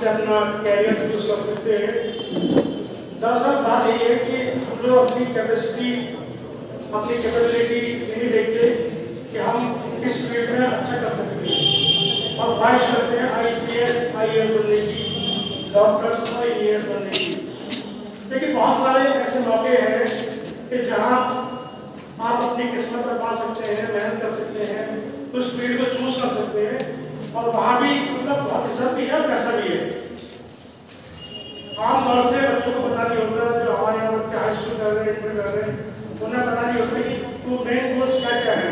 अपना कैरियर चूज कर सकते हैं। दरअसल बात यही है कि हम लोग अपनी कैपेसिटी, अपनी कैपेबिलिटी नहीं देखते कि हम किस फील्ड में अच्छा कर सकते हैं, और ख्वाहिश करते हैं IPS IAS बनने की, डॉक्टर्स और इंजीनियर बनने की। लेकिन बहुत सारे ऐसे मौके हैं कि जहां आप अपनी किस्मत आजमा सकते हैं, मेहनत कर सकते हैं, उस फील्ड को चूज कर सकते हैं, और वहाँ भी मतलब बहुत इज्जत भी है और पैसा भी है। आमतौर से बच्चों को पता नहीं होता, जो हमारे यहाँ बच्चे हाई स्कूल कर रहे हैं, इंटर कर रहे हैं, उन्हें पता नहीं होता कि टू मेन कोर्स क्या क्या है।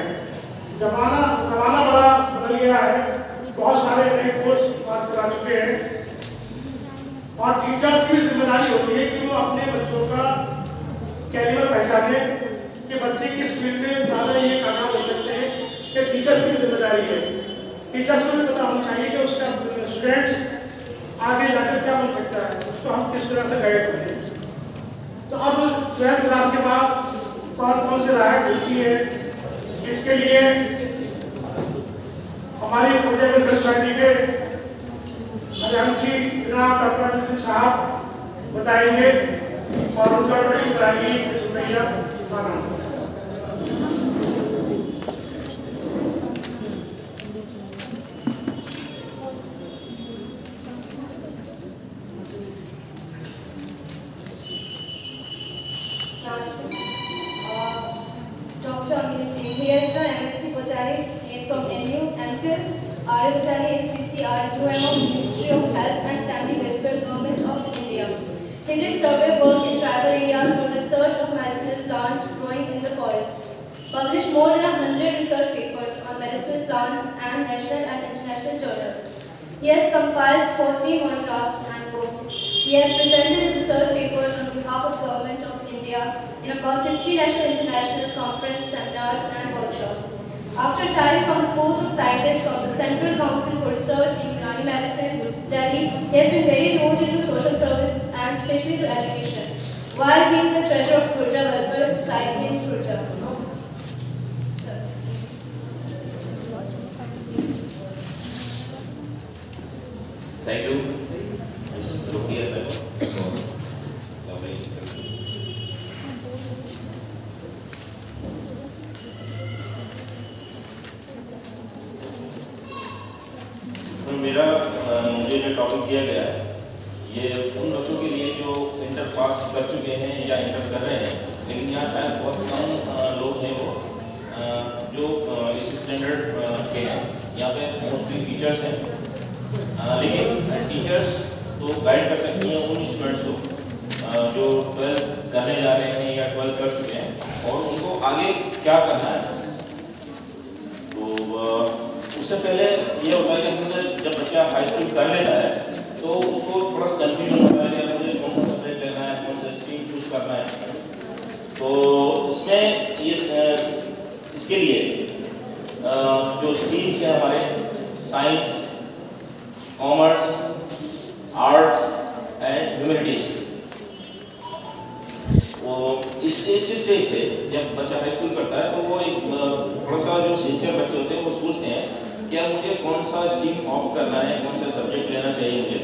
जमाना बड़ा बदल गया है, बहुत सारे नए कोर्स आजकल आ चुके हैं, और टीचर्स की जिम्मेदारी होती है कि वो अपने बच्चों का कैरियर पहचाने कि बच्चे किस फील्ड में ज़्यादा ये कामयाब हो सकते हैं। ये टीचर्स की जिम्मेदारी है। टीचर्स को भी पता होना चाहिए कि उसका स्टूडेंट्स आगे जाकर क्या बन सकता है, उसको हम किस तरह से गाइड करें। तो अब 12th क्लास के बाद कौन से राह मिलती है, इसके लिए हमारी फुर्जा वेलफेयर सोसाइटी के खजांची जनाब डॉक्टर नितिन साहब बताएंगे, और उनका इंट्रोडक्शन कराएंगे। सुनैया खाना। Dr. Amit Singh, he has done MSc Botany from MU, MPhil, RA Botany in CCR, UMO, Ministry of Health and Family Welfare, Government of India. He did survey work in tribal areas for research of medicinal plants growing in the forest. Published more than 100 research papers on medicinal plants and national and international journals. He has compiled 40 monographs and books. He has presented his research papers on behalf of Government of India in about 50 national and international conference, seminars and workshops. After After retiring from the post of scientist from the Central Council for Research in Unani Medicine, Delhi, he has been very devoted to social service and especially to education, while being the treasurer of Purja Welfare Society in Purja. Thank you. तो मेरा मुझे जो टॉपिक दिया गया है ये उन बच्चों के लिए जो इंटर पास कर चुके हैं या इंटर कर रहे हैं, लेकिन यहाँ शायद बहुत कम लोग हैं वो जो इस स्टैंडर्ड के हैं। यहाँ पे मोस्टली टीचर्स हैं, लेकिन टीचर्स तो गाइड कर सकती हैं उन स्टूडेंट्स को जो 12th करने जा रहे हैं या 12th कर चुके हैं और उनको आगे क्या करना है। तो उससे पहले ये होता है कि जब बच्चा हाई स्कूल कर लेता है तो उसको थोड़ा कंफ्यूजन होता है कि मुझे कौन सा सब्जेक्ट लेना है, कौन सा स्ट्रीम चूज करना है। तो इसमें ये इसके लिए जो स्ट्रीम्स हैं हमारे science, commerce, arts and humanities, वो इस स्टेज पे जब बच्चा हाई स्कूल करता है तो वो एक थोड़ा सा जो सिंसियर बच्चे होते हैं वो सोचते हैं क्या मुझे कौन सा स्ट्रीम ऑप्ट करना है, कौन सा सब्जेक्ट लेना चाहिए मुझे।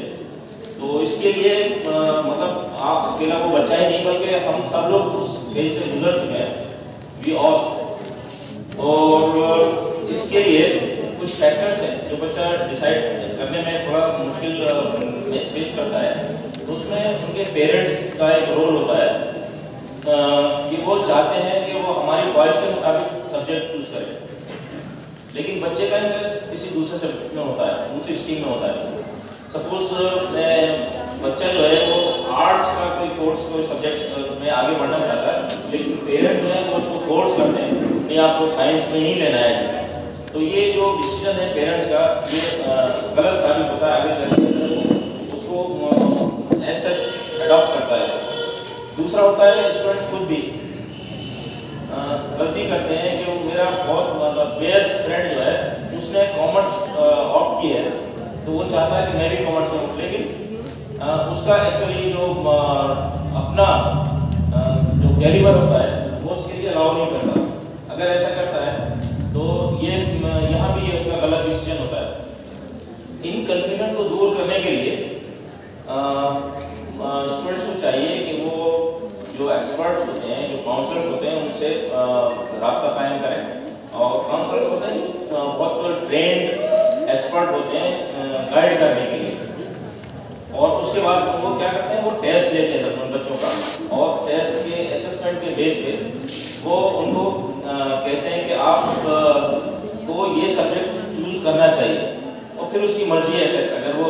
तो इसके लिए मतलब आप अकेला वो बच्चा ही नहीं बल्कि हम सब लोग उस फेज से गुजर चुके हैं, वी ऑल। और इसके लिए कुछ फैक्टर्स हैं जो बच्चा डिसाइड करने में थोड़ा मुश्किल फेस करता है। तो उसमें उनके पेरेंट्स का एक रोल होता है कि वो चाहते हैं कि वो हमारी ख्वाहिश के मुताबिक सब्जेक्ट चूज करें, लेकिन बच्चे का इंटरेस्ट किसी दूसरे सब्जेक्ट में होता है, दूसरी स्ट्रीम में होता है। सपोज बच्चा जो है वो आर्ट्स का कोई कोर्स, कोई सब्जेक्ट में आगे बढ़ना चाहता है, लेकिन पेरेंट्स जो है वो उसको फोर्स करते हैं नहीं आपको साइंस में ही लेना है। तो ये जो डिसीजन है पेरेंट्स का ये गलत साबित होता है, आगे चलकर उसको ऐसे अडॉप्ट करता है। दूसरा होता है स्टूडेंट्स खुद भी गलती करते हैं कि वो मेरा बहुत मतलब बेस्ट फ्रेंड जो है उसने कॉमर्स ऑप्ट की है तो वो चाहता है कि मैं भी कॉमर्स में हूँ, लेकिन उसका एक्चुअली जो अपना जो कैलिबर होता है वो उसके लिए अलाउ नहीं करता। अगर ऐसा करता है तो ये यहाँ भी ये उसका गलत डिसीजन होता है। इन कंफ्यूजन को दूर करने के लिए स्टूडेंट्स को चाहिए कि वो जो एक्सपर्ट्स होते हैं, जो काउंसलर्स होते हैं उनसे राब्ता कायम करें। और काउंसलर्स होते हैं बहुत ट्रेंड एक्सपर्ट होते हैं गाइड करने के लिए। और उसके बाद वो क्या करते हैं, वो टेस्ट लेते हैं उन बच्चों का, और टेस्ट के असेसमेंट के बेस पे वो उनको कहते हैं कि आप को ये सब्जेक्ट चूज करना चाहिए। और फिर उसकी मर्जी है, फिर अगर वो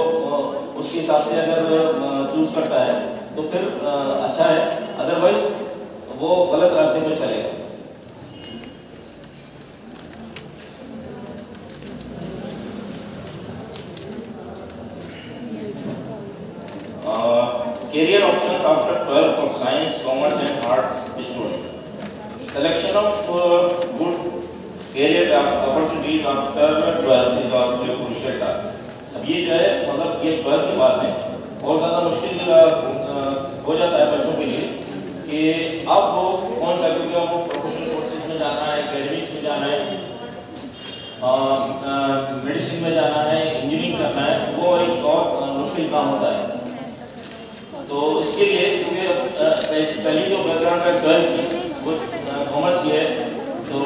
उसके हिसाब से अगर चूज करता है तो फिर अच्छा है, अदरवाइज वो गलत रास्ते पे चलेगा। Career options after 12 for science, commerce and arts students. Selection of good career opportunities after 12 is also a crucial task. अब ये जो है मतलब ये 12 के बाद में बहुत ज़्यादा मुश्किल हो जाता है बच्चों के लिए कि अब वो कौन सा, क्योंकि अब वो प्रोफेशनल कोर्सेज में जाना है, एकेडमिक्स में जाना है, मेडिसिन में जाना है, इंजीनियरिंग करना है, वो एक और मुश्किल काम होता है। तो इसके लिए पहली जो बैकग्राउंड है 12 की वो कॉमर्स की है तो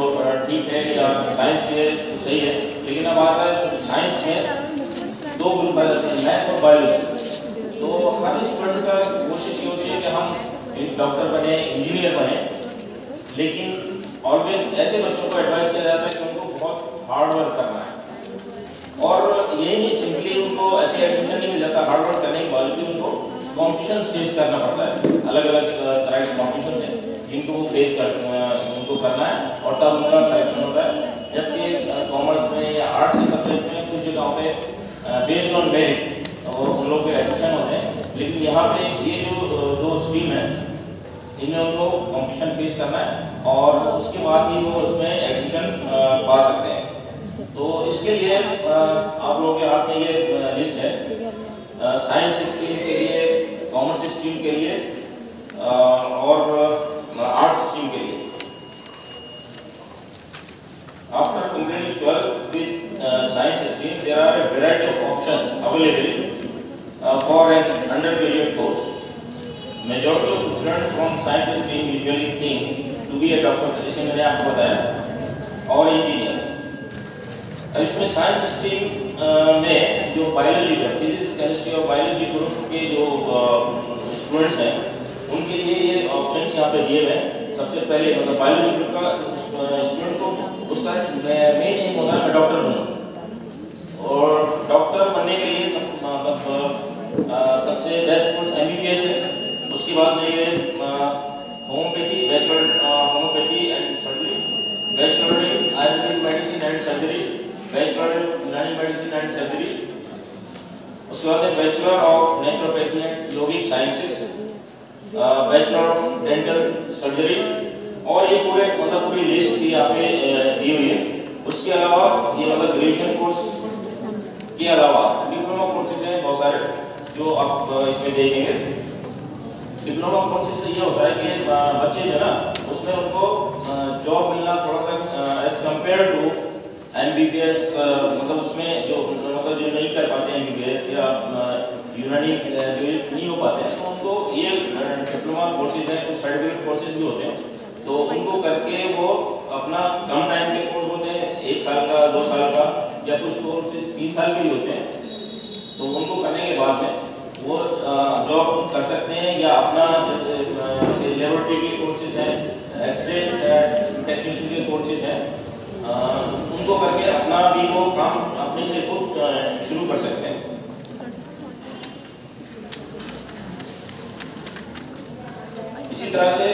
ठीक है, या साइंस की है तो सही है, लेकिन अब आता है साइंस में 2 ग्रुप आ जाते हैं, मैथ और बायोलॉजी। तो हर स्टूडेंट का कोशिश ये होती है कि हम डॉक्टर बने, इंजीनियर बने, लेकिन ऑलवेज ऐसे बच्चों को एडवाइस किया जाता है कि उनको बहुत हार्ड वर्क करना है। और ये नहीं सिंपली उनको ऐसे एडमिशन नहीं मिल जाता, हार्ड वर्क करने के बावजूद उनको कॉम्पिटिशन फेस करना पड़ता है। अलग अलग तरह के कॉम्पिटिशन हैं जिनको वो फेस उनको करना है और तब उनका सिलेक्शन होता है। जबकि कॉमर्स में या आर्ट्स के सब्जेक्ट में कुछ जगहों पे बेस्ड ऑन मेरिट और उन लोग के एडमिशन होते हैं, लेकिन यहाँ पे ये जो 2 स्ट्रीम है इनमें उनको कॉम्पिटिशन फेस करना है और उसके बाद ही वो उसमें एडमिशन पा सकते हैं। तो इसके लिए आप लोगों के हाथ में ये लिस्ट है साइंस स्ट्रीम के लिए, कॉमर्स स्ट्रीम के लिए और आर्ट्स स्ट्रीम के लिए। After completing 12 with science stream, there are a variety of options available for an undergraduate course. Majority of students from science stream usually think to be a doctor, जैसे मैंने आपको बताया, और इंजीनियर। अब इसमें साइंस स्ट्रीम में जो बायोलॉजी है, फिजिक्स, केमिस्ट्री और बायोलॉजी ग्रुप के जो स्टूडेंट्स हैं, उनके लिए ये ऑप्शंस यहाँ पे दिए हुए हैं। सबसे पहले मतलब बायोलॉजी ग्रुप का स्टूडेंट को उसका मेन एम होगा मैं डॉक्टर बनूँ, और डॉक्टर बनने के लिए सबसे बेस्ट कोर्स MBBS है। उसके बाद में ये homeopathy, bachelor homeopathy and surgery, bachelor in Ayurvedic medicine and surgery, bachelor in यूनानी मेडिसिन एंड सर्जरी। उसके बाद है bachelor of naturopathy and yogic sciences, bachelor of dental surgery, और ये पूरी लिस्ट थी यहाँ पे दी हुई है। उसके अलावा ये मतलब ग्रेजुएशन कोर्स के अलावा डिप्लोमा कोर्सेज हैं बहुत सारे जो आप इसमें देखेंगे। डिप्लोमा कोर्सेज से ये होता है कि बच्चे जो है ना उसमें उनको जॉब मिलना थोड़ा सा एज कम्पेयर टू MBBS, मतलब उसमें जो नहीं कर पाते MBBS या यूनानी जो नहीं हो पाते हैं, तो उनको ये डिप्लोमा कोर्सेज हैं, कुछ सर्टिफिकेट कोर्सेज भी होते हैं, तो उनको करके वो अपना कम टाइम के कोर्स होते हैं, 1 साल का, 2 साल का, या कुछ कोर्सेज 3 साल के भी होते हैं। तो उनको करने के बाद में वो जॉब कर सकते हैं, या अपना लेबोरेटरी के कोर्सेज हैं, एक्सरे टेक्नीशियन के कोर्सेज हैं, उनको करके अपना भी वो काम अपने से खुद शुरू कर सकते हैं। इसी तरह से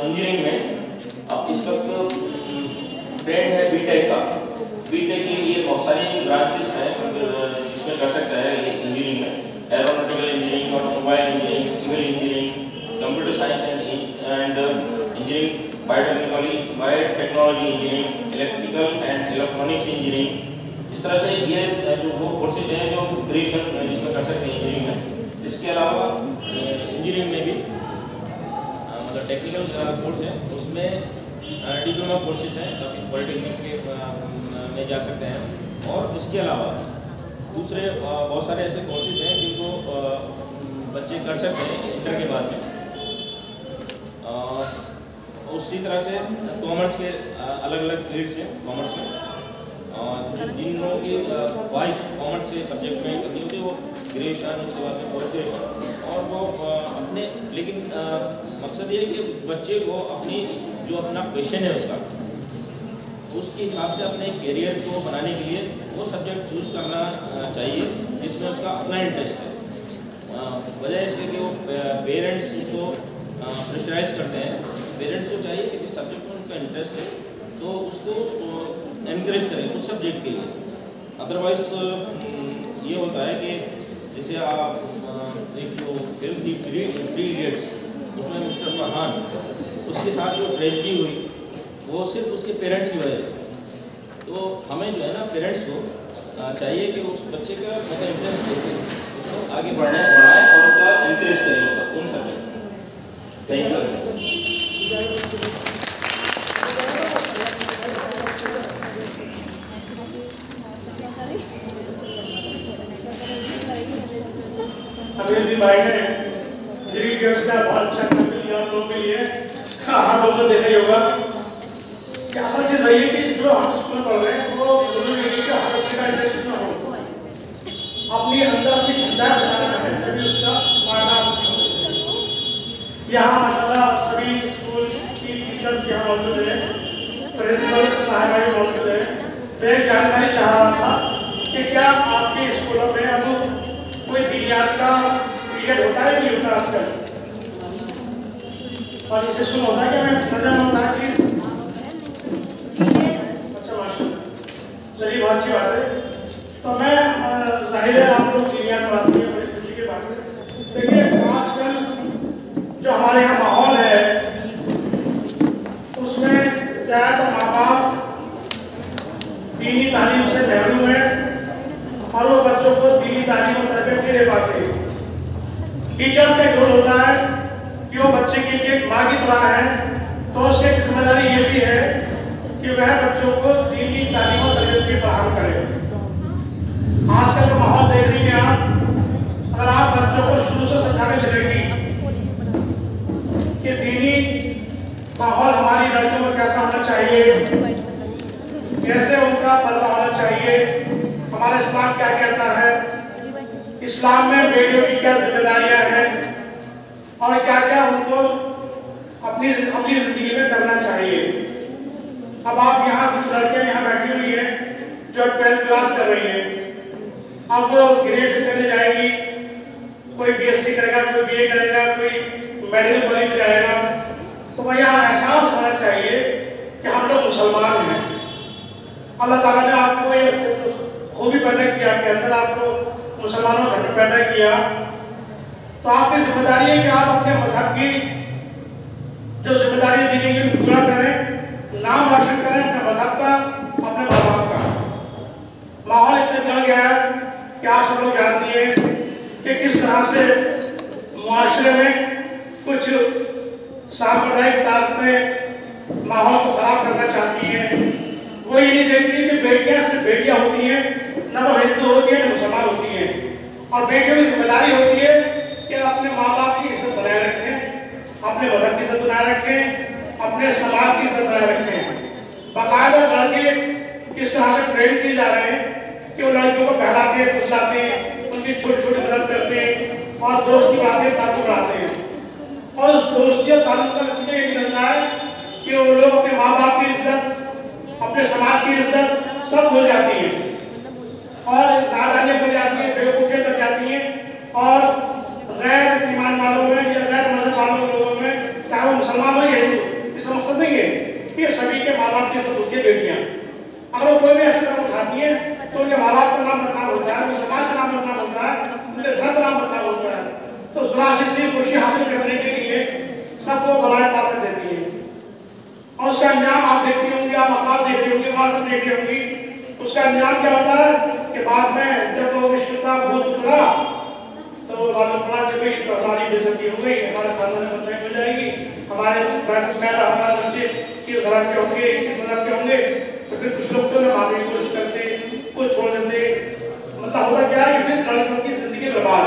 इंजीनियरिंग में अब इस वक्त ट्रेंड है बीटेक का। बीटेक के लिए बहुत सारी ब्रांचेस हैं जिसमें कर सकता है इंजीनियरिंग में, aeronautical engineering, automobile engineering, civil engineering, computer science and engineering, biotechnology engineering, electrical and electronics engineering. इस तरह से ये जो वो कोर्सेज हैं जो ग्रेजुएशन जिसमें कर सकते हैं इंजीनियरिंग में। इसके अलावा इंजीनियरिंग में भी मतलब टेक्निकल कोर्स है, उसमें डिप्लोमा कोर्सेज हैं, पॉलिटेक्निक के में जा सकते हैं। और इसके अलावा दूसरे बहुत सारे ऐसे कोर्सेज हैं जिनको बच्चे कर सकते हैं इंटर के बाद में। उसी तरह से कॉमर्स के अलग अलग फील्ड्स हैं कॉमर्स में, जिन लोगों की ख्वाहिश कॉमर्स से सब्जेक्ट में करनी होती है वो ग्रेजुएशन, उसके बाद में पोस्ट ग्रेजुएशन, और वो अपने लेकिन मकसद ये है कि बच्चे को अपनी जो अपना पैशन है उसके हिसाब से अपने करियर को बनाने के लिए वो सब्जेक्ट चूज़ करना चाहिए जिसमें उसका अपना इंटरेस्ट है। वजह इसके कि वो पेरेंट्स उसको प्रेशराइज करते हैं। पेरेंट्स को चाहिए कि जिस सब्जेक्ट में उनका इंटरेस्ट है तो उसको एनकरेज करें उस सब्जेक्ट के लिए। अदरवाइज ये होता है कि जैसे आप एक जो फिल्म थी 3 इडियट्स, उसमें मिस्टर फरहान, उसके साथ जो ट्रेजेडी हुई वो सिर्फ उसके पेरेंट्स की वजह से। तो हमें जो है ना पेरेंट्स को चाहिए कि उस बच्चे का मतलब इंटरेस्ट देखें, उसको आगे बढ़ाएं और उसका इंकरेज करें उन सब्जेक्ट। Thank you. अभिल जी भाई ने 3 इडियट्स का बहुत अच्छा काम किया आप लोगों के लिए। आप लोगों को देखा ही होगा कि असल चीज वही है कि जो हम स्कूल में पढ़ रहे हैं वो जरूरी नहीं कि हर बच्चे का इंटरेस्ट ना हो, अपनी अंदर अपनी क्षमता है तभी उसका परिणाम। यहाँ माशाल्लाह सभी स्कूल की टीचर्स यहाँ मौजूद है, प्रिंसिपल साहब भी मौजूद है। मैं जानकारी चाह रहा था कि क्या आपके स्कूलों में अब कोई विज्ञान का पीरियड होता है नहीं होता आजकल, और इसे सुन होता है क्या? मैं समझना होता है कि अच्छा माशाल्लाह, चलिए बहुत अच्छी बात है। तो मैं जाहिर है आप लोग विज्ञान पढ़ाते हैं, बड़ी खुशी की बात है। देखिए आजकल जो हमारे यहाँ माहौल है उसमें ज़्यादातर माँ बाप दीनी तालीम से महरूम है और वो बच्चों को दीनी तालीम और तरबियत नहीं दे पाते। टीचर्स का रोल होता है कि वो बच्चे के लिए एक माँ की तरह है, तो उसकी जिम्मेदारी ये भी है कि वह बच्चों को दीनी तालीम और तरबियत की फराहम करे। आजकल का माहौल देख रही हैं आप, अगर आप बच्चों को शुरू से समझाने चलेंगी कि दीनी माहौल हमारी लड़कियों में कैसा होना चाहिए, कैसे उनका पर्दा होना चाहिए, हमारा इस्लाम क्या कहता है, इस्लाम में बेटियों की क्या जिम्मेदारियां हैं और क्या क्या उनको अपनी जिंदगी में करना चाहिए। अब आप यहाँ कुछ लड़कियां यहाँ बैठी हुई हैं जो 12th क्लास कर रही हैं, अब वो ग्रेजुएशन करने जाएगी, कोई BSc करेगा, कोई BA करेगा, कोई मेडिकल कॉलेज में जाएगा, तो भैया एहसास होना चाहिए कि हम लोग मुसलमान हैं। अल्लाह ताला ने आपको ये खूबी पैदा किया, आपके अंदर आपको मुसलमानों घर में पैदा किया, तो आपकी जिम्मेदारी है कि आप अपने मजहब की जो जिम्मेदारी दी गई है पूरा करें, नाम रोशन करें अपने मजहब का, अपने माँ बाप का। माहौल इतना बिगड़ गया है कि आप सब लोग जानती हैं कि किस तरह से मुआशरे में कुछ सांप्रदायिक ताकतें माहौल को खराब करना चाहती हैं। वो ये नहीं देखती कि बेटियां सिर्फ बेटियां होती हैं, न वो हिंदू होती है न मुसलमान होती हैं, और बेटियों की जिम्मेदारी होती है कि अपने माँ बाप की इज्जत बनाए रखें, अपने मजहब की इज्जत बनाए रखें, अपने समाज की इज्जत बनाए रखें। बाकायदा लड़के किस तरह से ट्रेन किए जा रहे हैं कि वो लड़कियों को बहलाते हैं, फुसलाते हैं, उनकी छोटी छोटी मदद करते हैं और दोस्ती बढ़ाते हैं, ताल्लुक बढ़ाते हैं, और उस दोस्ती और ताल्लुक का नतीजा ये निकलता है कि वो लोग अपने माँ बाप की इज्जत, अपने समाज की इज्जत सब भूल जाती है और नादानियाँ कर जाती हैं, बेवकूफ़ियाँ कर जाती हैं, और गैर ईमान वालों में या गैर मजहब वालों लोगों में, चाहे वो मुसलमान हो या हिंदू, इसका मकसद नहीं है कि सभी के माँ बाप की इज्जत होती है बेटियाँ। अगर वो कोई भी ऐसा कदम उठाती है तो उनके माँ बाप का नाम बदनाम होता है, उनके समाज का नाम बदनाम होता है, उनके घर का नाम बदनाम होता है। तो जरा सी खुशी हासिल करने के लिए सबको बलाएं ताकत देती है, और उसका अंजाम आप देखती होंगे, आप अखबार देख रही होंगी, वाट्सएप देख रही होंगी, उसका अंजाम क्या होता है कि बाद में जब वो इश्क का भूत उतरा तो मालूम पड़ा कि भाई तो हमारी बेइज्जती हो गई, हमारे सामने बदनामी हो जाएगी, हमारे पैदा हमारे बच्चे किस धर्म के होंगे, किस मजहब के होंगे, तो फिर कुछ लोग तो ना मारने की कोशिश करते, कुछ छोड़ देते, मतलब होता क्या है कि फिर लड़कियों की जिंदगी बर्बाद।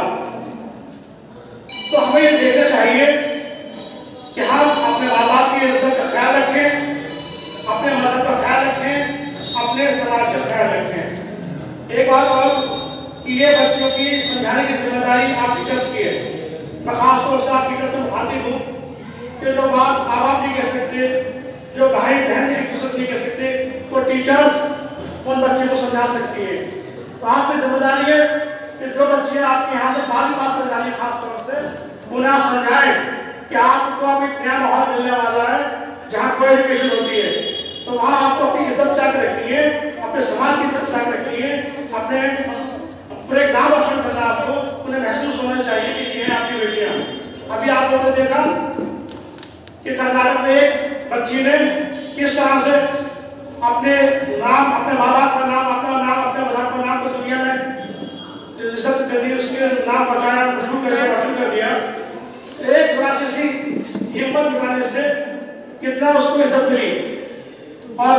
तो हमें ये देखना चाहिए कि हम अपने माँ बाप की इज्जत का ख्याल रखें, अपने मजहब का ख्याल रखें, अपने समाज का ख्याल रखें। एक बात और कि ये बच्चों की समझाने की जिम्मेदारी आप टीचर्स की है। मैं खास तौर से आप टीचर से मुखातिब हूँ कि जो बात माँ बाप नहीं कह सकते, जो भाई बहन एक दूसरे नहीं कह सकते, वो टीचर्स उन बच्चों को समझा सकती है। तो आपकी जिम्मेदारी है कि जो बच्चे आपके यहाँ से 12वीं पास कर जाने खास तौर से, उन्हें आप समझाएं कि आपको अब एक नया माहौल मिलने वाला है जहाँ कोई एजुकेशन होती है, तो वहाँ आपको अपनी इज्जत बचा के रखनी है, अपने समाज की इज्जत बचा के रखनी है, अपने पूरे नाम रोशन करना, आपको उन्हें महसूस होना चाहिए कि ये आपकी बेटियाँ। अभी आप लोगों ने देखा कि कर्नाटक में एक बच्ची ने किस तरह से अपने नाम, अपने माँ बाप का नाम, अपना नाम, अपने मजहब का नाम को दुनिया में इज्जत कर दी, उसके नाम बचाया, मशहूर कर दिया, रोशन कर दिया। एक थोड़ा सी हिम्मत जुटाने से कितना उसको इज्जत मिली और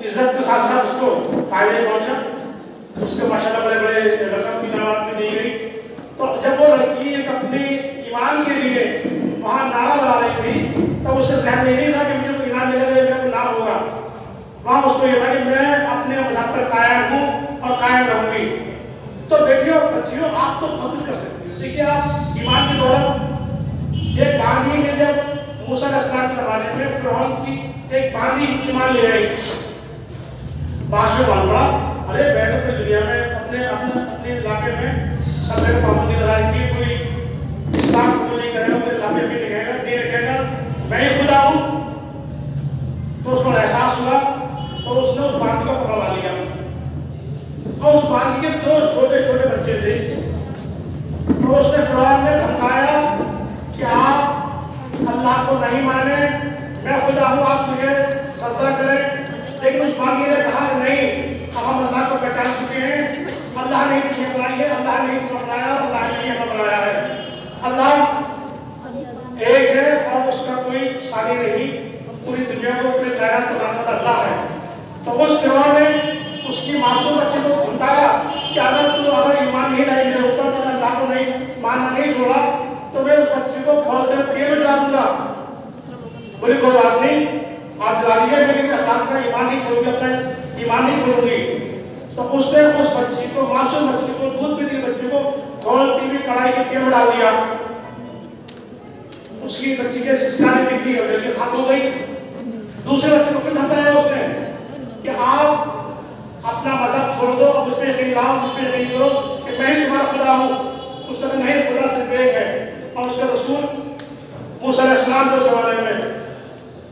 इज्जत के साथ साथ उसको फायदे पहुंचा, उसके माशाल्लाह बड़े बड़े रकम की नामात में दी गई। तो जब वो लड़की एक अपने ईमान के लिए वहाँ नारा लगा रही थी, तब उसके जहन में नहीं था कि मुझे कोई इनाम मिलेगा, मेरा कोई नाम होगा। वहाँ उसको ये था कि मैं अपने मजहब पर कायम हूँ और कायम रहूंगी। तो बेटियों बच्चियों, आप तो बहुत कुछ कर सकती हो। देखिए आप ईमान की दौलत, एक बांदी ने जब मूसा अलैहिस्सलाम के ज़माने में फिरौन की एक बांदी ईमान ले आई, बादशाह मान पड़ा, अरे बैठो पूरी दुनिया में अपने इलाके में सब जगह पाबंदी लगा रखी, कोई इस्लाम को नहीं करेगा, कोई इलाके में नहीं रखेगा, मैं ही खुदा हूँ। तो उसको एहसास हुआ, तो उसने उस बांदी को पकड़वा लिया, और उस बांदी के 2 छोटे छोटे बच्चे थे। तो उसने फिरौन ने धमकाया कि आप अल्लाह को नहीं माने, मैं खुदा हूँ, आप मुझे सजदा करें। लेकिन उस बांदी ने कहा नहीं, तो उस फिरौन ने उसकी मासूम बच्ची को धमकाया कि अगर ईमान नहीं लाई मेरे ऊपर, तो मैं अल्लाह को नहीं मानना नहीं छोड़ा तो मैं उस बच्ची को खोल कर कुएं में जला दूंगा। बोली कोई बात नहीं, आप जला दीजिए, लेकिन अल्लाह का ईमान नहीं छोड़ूंगी, अपना ईमान नहीं छोड़ूंगी। तो उसने उस बच्ची को, मासूम बच्ची को, दूध पीती बच्ची को खोलती हुई कढ़ाई के कुएं में डाल दिया। उसकी बच्ची के सिस्टाने निकली और जल्दी खत्म हो गई। दूसरे बच्चे को फिर धमकाया उसने कि आप अपना मजहब छोड़ दो, अब उसमें यकीन लाओ, उसमें यकीन करो कि मैं ही तुम्हारा खुदा हूँ। उसने कहा नहीं, खुदा सिर्फ एक है और उसका रसूल मूसा अलैहिस्सलाम के जमाने में।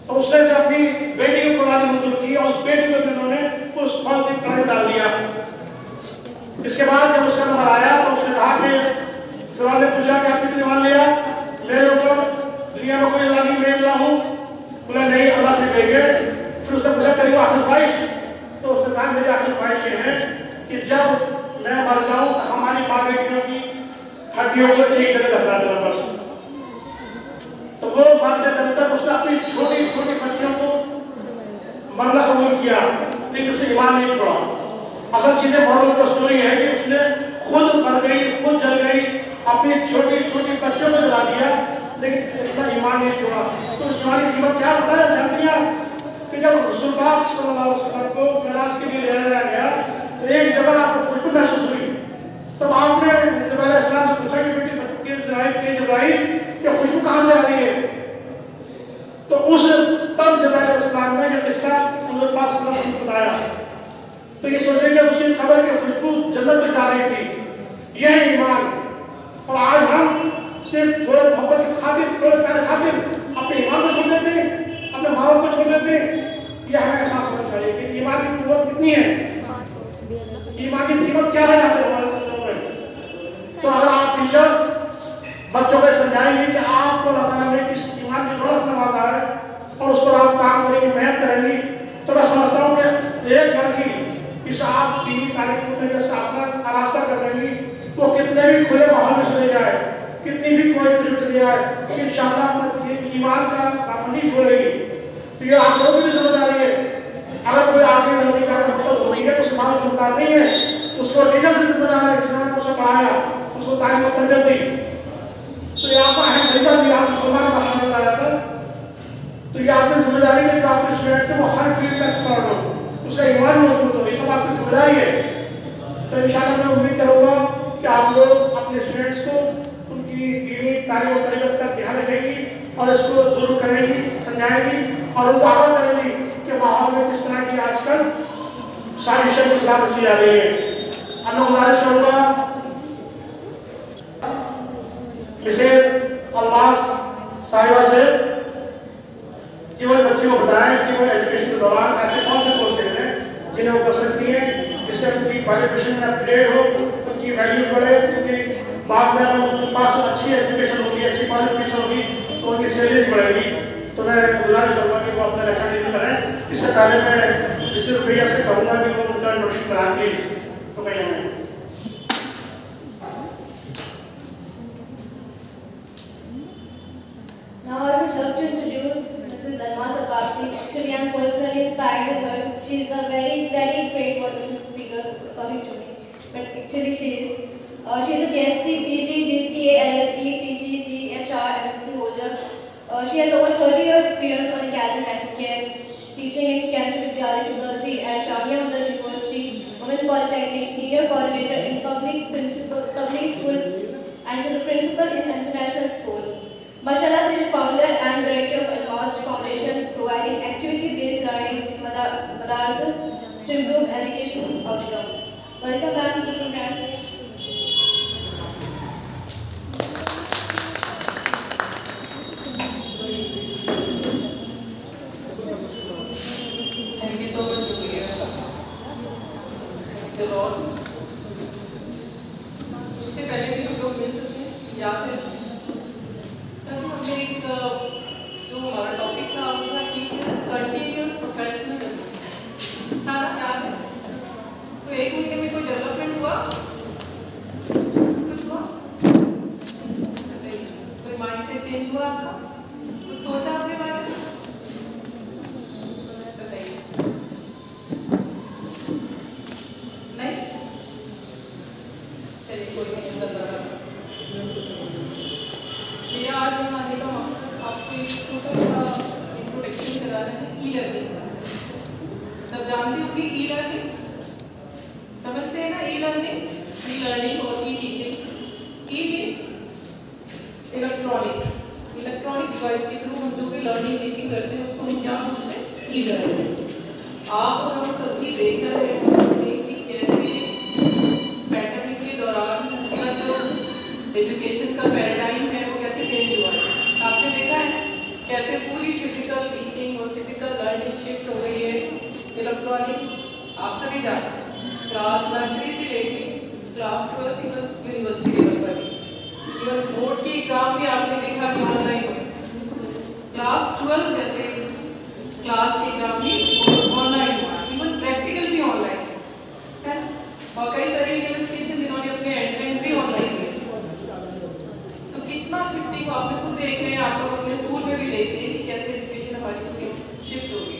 तो उसने फिर अपनी बेटी की कुर्बानी मंजूर की और उस बेटी को भी उन्होंने उस खोलती कढ़ाई डाल दिया। इसके बाद जब उसका नंबर आया तो उसने कहा कि फिरौन ने पूछा कि आपने ईमान लिया मेरे ऊपर, दुनिया में कोई अल्लाह नहीं, मैं अल्लाह हूँ? बोला नहीं, अल्लाह से कहेंगे। फिर उसने पूछा तेरी आखिरी ख्वाहिश? तो उसने कहा मेरी आखिरी ख्वाहिश ये है कि जब मैं मर जाऊं तो हमारी माँ बेटियों की हड्डियों को एक जगह दफना देना बस। तो वो मरते दम तक उसने अपनी छोटी छोटी बच्चियों को मरना कबूल किया, लेकिन उसने ईमान नहीं छोड़ा। असल चीजें मॉरल का स्टोरी है कि उसने खुद मर गई, खुद जल गई, अपनी छोटी छोटी बच्चियों को जला दिया, लेकिन उसका ईमान नहीं छोड़ा। तो उस ईमान की कीमत क्या होता है जानती हैं कि जब रसूल पाक सल्लल्लाहु अलैहि वसल्लम को मिराज के लिए ले जाया गया तो एक जगह आपको खुशबू महसूस हुई। तब आपने जब अलैहिस्सलाम से पूछा कि बेटी जिब्राइल ये खुशबू कहाँ से आ रही है? तो उस तब जिब्राइल अलैहिस्सलाम ने ये किस्सा हुज़ूर पाक सल्लल्लाहु अलैहि वसल्लम को बताया। तो ये सोचे कि उसकी खबर की खुशबू जन्नत तक आ रही थी। यह ईमान। और आज हम सिर्फ थोड़े मोहब्बत की खातिर, थोड़े प्यार खातिर अपने ईमान को छोड़ देते हैं, अपने माँ बाप को छोड़ देते हैं। यह हमें एहसास होना चाहिए कि ईमान की कीमत कितनी है, ईमान की कीमत क्या है हमारे समझ में। तो अगर आप टीचर्स बच्चों को समझाएंगे कि आपको अल्लाह ताला ने इस ईमान की दौलत से नवाजा है और उस पर आप काम करेंगे, मेहनत करेंगी, तो मैं समझता हूँ कि एक लड़की इसे आप दीनी तालीम को तरीके से आरास्ता कर देंगी, वो कितने भी खुले माहौल में चले जाए, कितनी भी कोई कुछ चले जाए, इंशाअल्लाह अपने ईमान का दामन नहीं छोड़ेगी। तो ये आप लोगों की भी जिम्मेदारी है। अगर कोई आगे लड़की का मतलब होगी है, उसके बारे में जिम्मेदार नहीं है, उसको टीचर भी जिम्मेदार है जिन्होंने उसे पढ़ाया, उसको तालीम और तरबियत दी। तो ये आपका अहम फरीज़ा भी आप मुसलमान का शामिल आ जाता है। तो ये आपकी जिम्मेदारी है कि आपके स्टूडेंट से वो हर फील्ड में एक्सपर्ट हो, उसका ईमान मजबूत हो, ये सब आपकी जिम्मेदारी है। तो इंशाअल्लाह मैं उम्मीद करूँगा कि आप लोग अपने स्टूडेंट्स को उनकी दीनी तालीम और तरबियत पर ध्यान रखेंगी और इसको जरूर करेंगी, समझाएंगी और उनको आगाह करेंगी कि माहौल में किस तरह की आजकल सारी विषय के खिलाफ रची जा रही है। अब मैं गुजारिश करूँगा मिसेज अल्मास साहिबा से कि वो बच्चों को बताएं कि वो एजुकेशन के दौरान ऐसे कौन से कोर्सेज हैं जिन्हें वो कर सकती हैं, जिससे उनकी क्वालिफिकेशन में अपग्रेड हो, उनकी वैल्यूज बढ़े, उनकी बाद में उनके पास अच्छी एजुकेशन होगी, अच्छी क्वालिफिकेशन होगी तो उनकी सैलरी बढ़ेगी। तो मैं गुजारिश करूँगा कि वो अपना लेक्चर डिलीवर करें। इससे पहले मैं मिस्टर भैया से कहूँगा कि वो उनका इंट्रोडक्शन कराएं प्लीज। तो भैया मैं Now I would love to introduce Mrs. Almas Abbasi. Actually, I am personally inspired with her. She is a very, very great motivational speaker, according to me. But actually, she is a BSc, PG, DCA, LLB, PGD, HR, MSc holder. She has over 30 years experience on academic landscape, teaching in Kendra Vidyalaya Faculty at Jamia Millia University, Women Polytechnic, senior coordinator in public school, and she is a principal in international school. Mashallah, she is founder and director of Almas Foundation, providing activity-based learning in madrasas to improve education outcomes. Welcome back to the program. Thank you so much for being here. Thanks a lot. इससे पहले भी हम लोग मिल चुके हैं यहाँ से। हमने एक जो हमारा टॉपिक था वो था टीचर्स कंटिन्यूअस प्रोफेशनल डेवलपमेंट, था ना, याद है? तो एक महीने में कोई डेवलपमेंट हुआ? कुछ हुआ? कोई माइंडसेट चेंज हुआ आपका? कुछ सोचा आपने बारे में? बताइए। भी ई लर्निंग समझते हैं ना, ई लर्निंग और e teaching. E means electronic device के थ्रू हम जो भी लर्निंग टीचिंग करते हैं उसको हम क्या बोलते हैं, ई लर्निंग। आप और हम सबकी देख रहे हैं कि कैसे पैंडेमिक के दौरान का जो एजुकेशन का पैराडाइम है वो कैसे चेंज हुआ है। आपने देखा है कैसे पूरी फिजिकल टीचिंग और फिजिकल लर्निंग शिफ्ट हो गई है इलेक्ट्रॉनिक। आप सभी जानते हैं क्लास नर्सरी से लेके क्लास 12 इवन यूनिवर्सिटी लेवल पर इवन बोर्ड की एग्जाम भी आपने देखा कि ऑनलाइन हुई। क्लास 12 जैसे क्लास के एग्जाम भी ऑनलाइन हुआ, इवन प्रैक्टिकल भी ऑनलाइन है। और कई सारी यूनिवर्सिटीज हैं जिन्होंने अपने एंट्रेंस भी ऑनलाइन किए। तो कितना शिफ्टिंग आप लोग खुद देख रहे हैं, आप लोग अपने स्कूल में भी देखते हैं कि कैसे एजुकेशन हमारी पूरी शिफ्ट हो गई।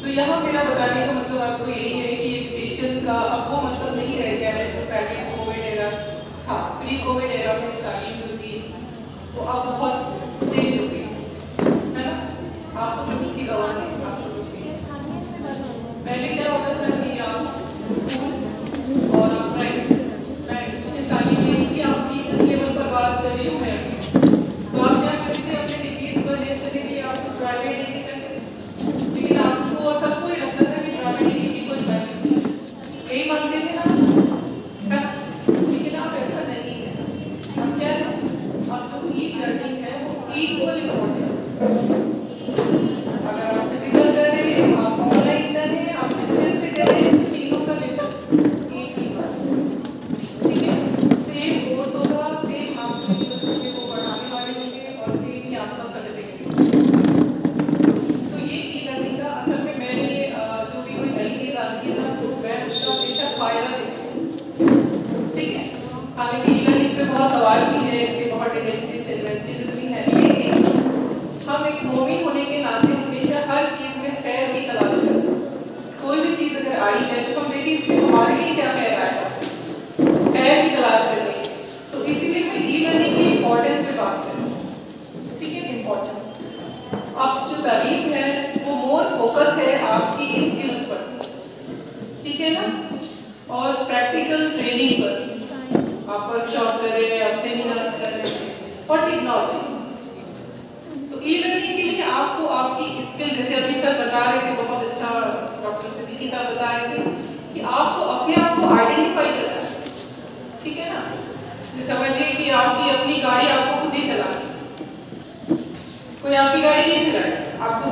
तो यहाँ मेरा बताने का मतलब आपको यही है कि एजुकेशन का अब वो मतलब नहीं रह गया है जो पहले कोविड एरा था, प्री कोविड एरा में स्टार्टिंग जो थी वो अब बहुत चेंज हो गई है ना। आप सब लोग इसकी गवाह हैं, आप सब लोग भी। पहले क्या होता था कि आप स्कूल और आप एजुकेशन तालीम में नहीं कि आप टीचर्स लेवल पर बात कर रही हो, तो आप क्या करते थे अपने डिग्रीज को लेने के लिए आपको प्राइवेट डिग्री करते, लेकिन आपको और सबको ही लगता था कि प्राइवेट डिग्री की कोई वैल्यू नहीं है, यही मानते थे ना। लेकिन आप ऐसा नहीं है, अब क्या है, अब जो ई लर्निंग है वो इक्वल इम्पोर्टेंस। अगर आप फिजिकल कर रहे हैं, आप ऑनलाइन कर रहे हैं, आप डिस्टेंस से कर रहे हैं, तीनों का लेवल एक ही बात, ठीक है। सेम कोर्स होगा, सेम आप यूनिवर्सिटी को पढ़ाने वाले होंगे और सेम ही आपका सर्टिफिकेट। तो ये ई लर्निंग का असल में मैंने ये जो भी कोई नई चीज़ आती है ना तो मैं उसका हमेशा फायदा देखती हूँ, ठीक है। हालांकि ई लर्निंग पे बहुत सवाल भी है, इसके बहुत डिसएडवांटेजेस भी हैं, लेकिन हम एक मोमिन होने के नाते हमेशा हर चीज़ में खैर की तलाश करते हैं। कोई भी चीज़ अगर आई है तो हम देखिए इसमें हमारे लिए क्या खैर आएगा, खैर की तलाश करनी है। तो इसीलिए मैं ई लर्निंग की इम्पोर्टेंस पे बात करूँ, ठीक है। इम्पोर्टेंस अब जो तालीम है वो मोर फोकस है आपकी स्किल्स पर, ठीक है ना, और प्रैक्टिकल ट्रेनिंग पर। आप वर्कशॉप करें, आप सेमिनार्स करें और टेक्नोलॉजी। तो ई लर्निंग के लिए आपको आपकी स्किल, जैसे अभी सर बता रहे थे, बहुत अच्छा डॉक्टर सिद्दीकी साहब बता रहे थे कि आपको अपने आप को आइडेंटिफाई करना है, ठीक है ना। समझिए कि आपकी अपनी गाड़ी आपको खुद ही चलानी, कोई आपकी गाड़ी नहीं चलाएगा, आपको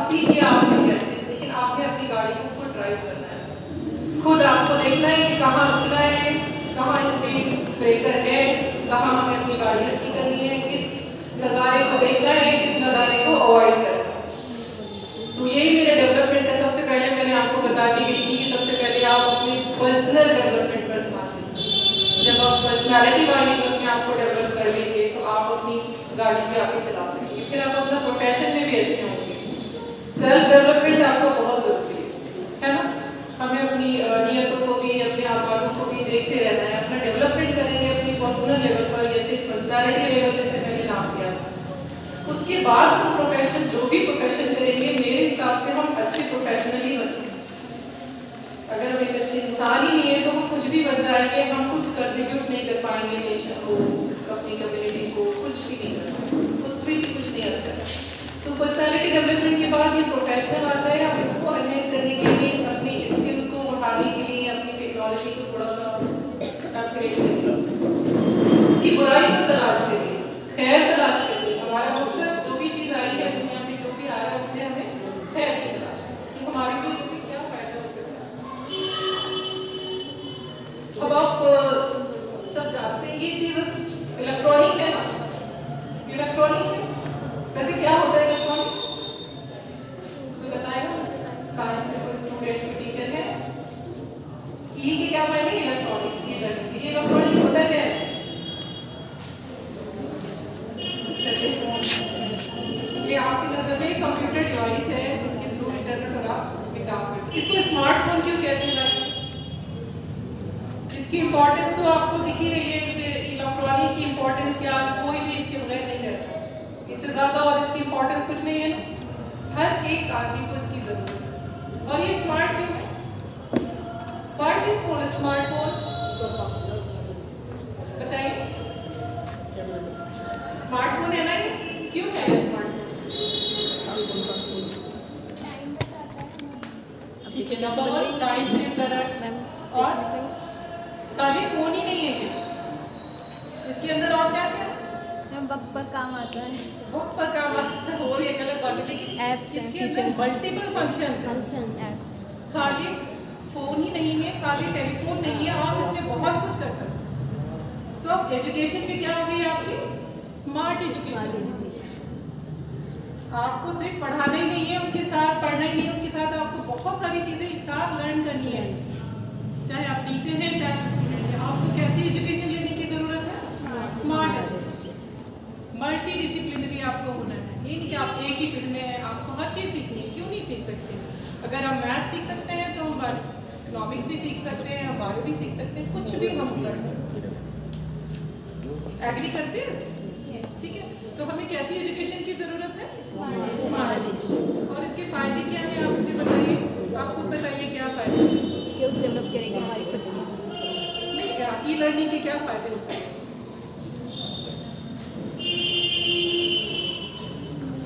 सीखिए आपने कैसे, लेकिन आपने अपनी गाड़ी को खुद ड्राइव करना है। खुद आपको देखना है कि कहाँ रुकना है, कहाँ स्पीड ब्रेकर है, कहाँ हमें अपनी गाड़ी हल्की करनी है, किस नज़ारे को देखना है, किस नज़ारे को अवॉइड करना है। तो यही मेरे डेवलपमेंट का सबसे पहले मैंने आपको बता दी कि सबसे पहले आप अपने पर्सनल डेवलपमेंट पर ध्यान दें। जब आप पर्सनैलिटी वाइज अपने आप को डेवलप कर लेंगे तो आप अपनी गाड़ी पे आके चला सकेंगे, फिर आप अपना प्रोफेशन में भी अच्छे होंगे। सेल्फ डेवलपमेंट आपको बहुत ज़रूरी है ना। हमें अपनी नियतों को भी, अपने आवाज़ों को भी देखते रहना है, अपना डेवलपमेंट करेंगे अपनी पर्सनल लेवल पर, जैसे पर्सनैलिटी लेवल जैसे मैंने नाम दिया था। उसके बाद हम प्रोफेशन, जो भी प्रोफेशन करेंगे मेरे हिसाब से हम अच्छे प्रोफेशनल ही बनते हैं। अगर हम एक अच्छे इंसान ही नहीं है तो हम कुछ भी बन जाएंगे, हम कुछ कंट्रीब्यूट नहीं कर पाएंगे नेशन को, अपनी कम्युनिटी को, कुछ भी नहीं कर पाएंगे, खुद भी कुछ नहीं आता है। तो पर्सनैलिटी डेवलपमेंट के बाद ये प्रोफेशनल आता है। अब इसको एनहेंस करने के लिए, अपनी स्किल्स को बढ़ाने के लिए, अपनी टेक्नोलॉजी को थोड़ा सा अपग्रेड करिए, इसकी बुराई पर तलाश करिए, खैर तलाश करिए। हमारा मकसद जो भी चीज़ आई है दुनिया में, जो भी आ रहा है उसमें हमें खैर की तलाश है कि हमारे लिए इससे क्या फायदा हो सकता है। अब आप सब जानते हैं ये चीज़ इलेक्ट्रॉनिक है ना, इलेक्ट्रॉनिक है। वैसे क्या होता है इलेक्ट्रॉनिक, कोई बताएगा मुझे? साइंस के कोई स्टूडेंट कोई टीचर है? ई के क्या मायने? इलेक्ट्रॉनिक्स की लर्निंग। ये इलेक्ट्रॉनिक होता क्या है? ये आपकी नजर में कंप्यूटर डिवाइस है, इसके थ्रू इंटरनेट और आप इसमें काम करते हैं। इसको स्मार्टफोन क्यों कहते हैं? इसकी इंपॉर्टेंस तो आपको दिख ही रही है। इसे इलेक्ट्रॉनिक की इंपॉर्टेंस क्या आज कोई भी इसके बगैर नहीं रहता, इससे ज़्यादा और इसकी इंपॉर्टेंस कुछ नहीं है ना। हर एक आदमी को इसकी ज़रूरत है। और ये स्मार्ट क्यों है? टाइम सेव कर रहा है। और खाली फ़ोन ही नहीं है ये, इसके अंदर और क्या क्या वक्त पर काम आता है, वक्त पर काम आता है, और एक अलग बात है, लेकिन Apps हैं, इसके अंदर features। मल्टीपल फंक्शंस हैं। एप्स। खाली फ़ोन ही नहीं है, खाली टेलीफोन नहीं है, आप इसमें बहुत कुछ कर सकते हैं। तो अब एजुकेशन भी क्या हो गई आपकी, स्मार्ट एजुकेशन। आपको सिर्फ पढ़ाना ही नहीं है, उसके साथ पढ़ना ही नहीं है, उसके साथ आपको बहुत सारी चीज़ें एक साथ लर्न करनी है। चाहे आप टीचर हैं, चाहे आप स्टूडेंट हैं, आपको कैसी एजुकेशन लेने की ज़रूरत है, स्मार्ट एजुकेशन। मल्टी डिसिप्लिनरी आपको होना है, ये नहीं कि आप एक ही फील्ड में हैं, आपको हर चीज़ सीखनी है। क्यों नहीं सीख सकते? अगर हम मैथ सीख सकते हैं तो हम इकोनॉमिक्स भी सीख सकते हैं, हम बायो भी सीख सकते हैं, कुछ भी हम लर्न कर सकते हैं। एग्री करते हैं? ठीक है, तो हमें कैसी एजुकेशन की ज़रूरत है, स्मार्ट एजुकेशन। और इसके फ़ायदे क्या हैं, आप मुझे बताइए, आप खुद बताइए क्या फ़ायदे। स्किल्स डेवलप करेंगे हमारी खुद की। नहीं, क्या ई लर्निंग के क्या फ़ायदे हो सकते हैं?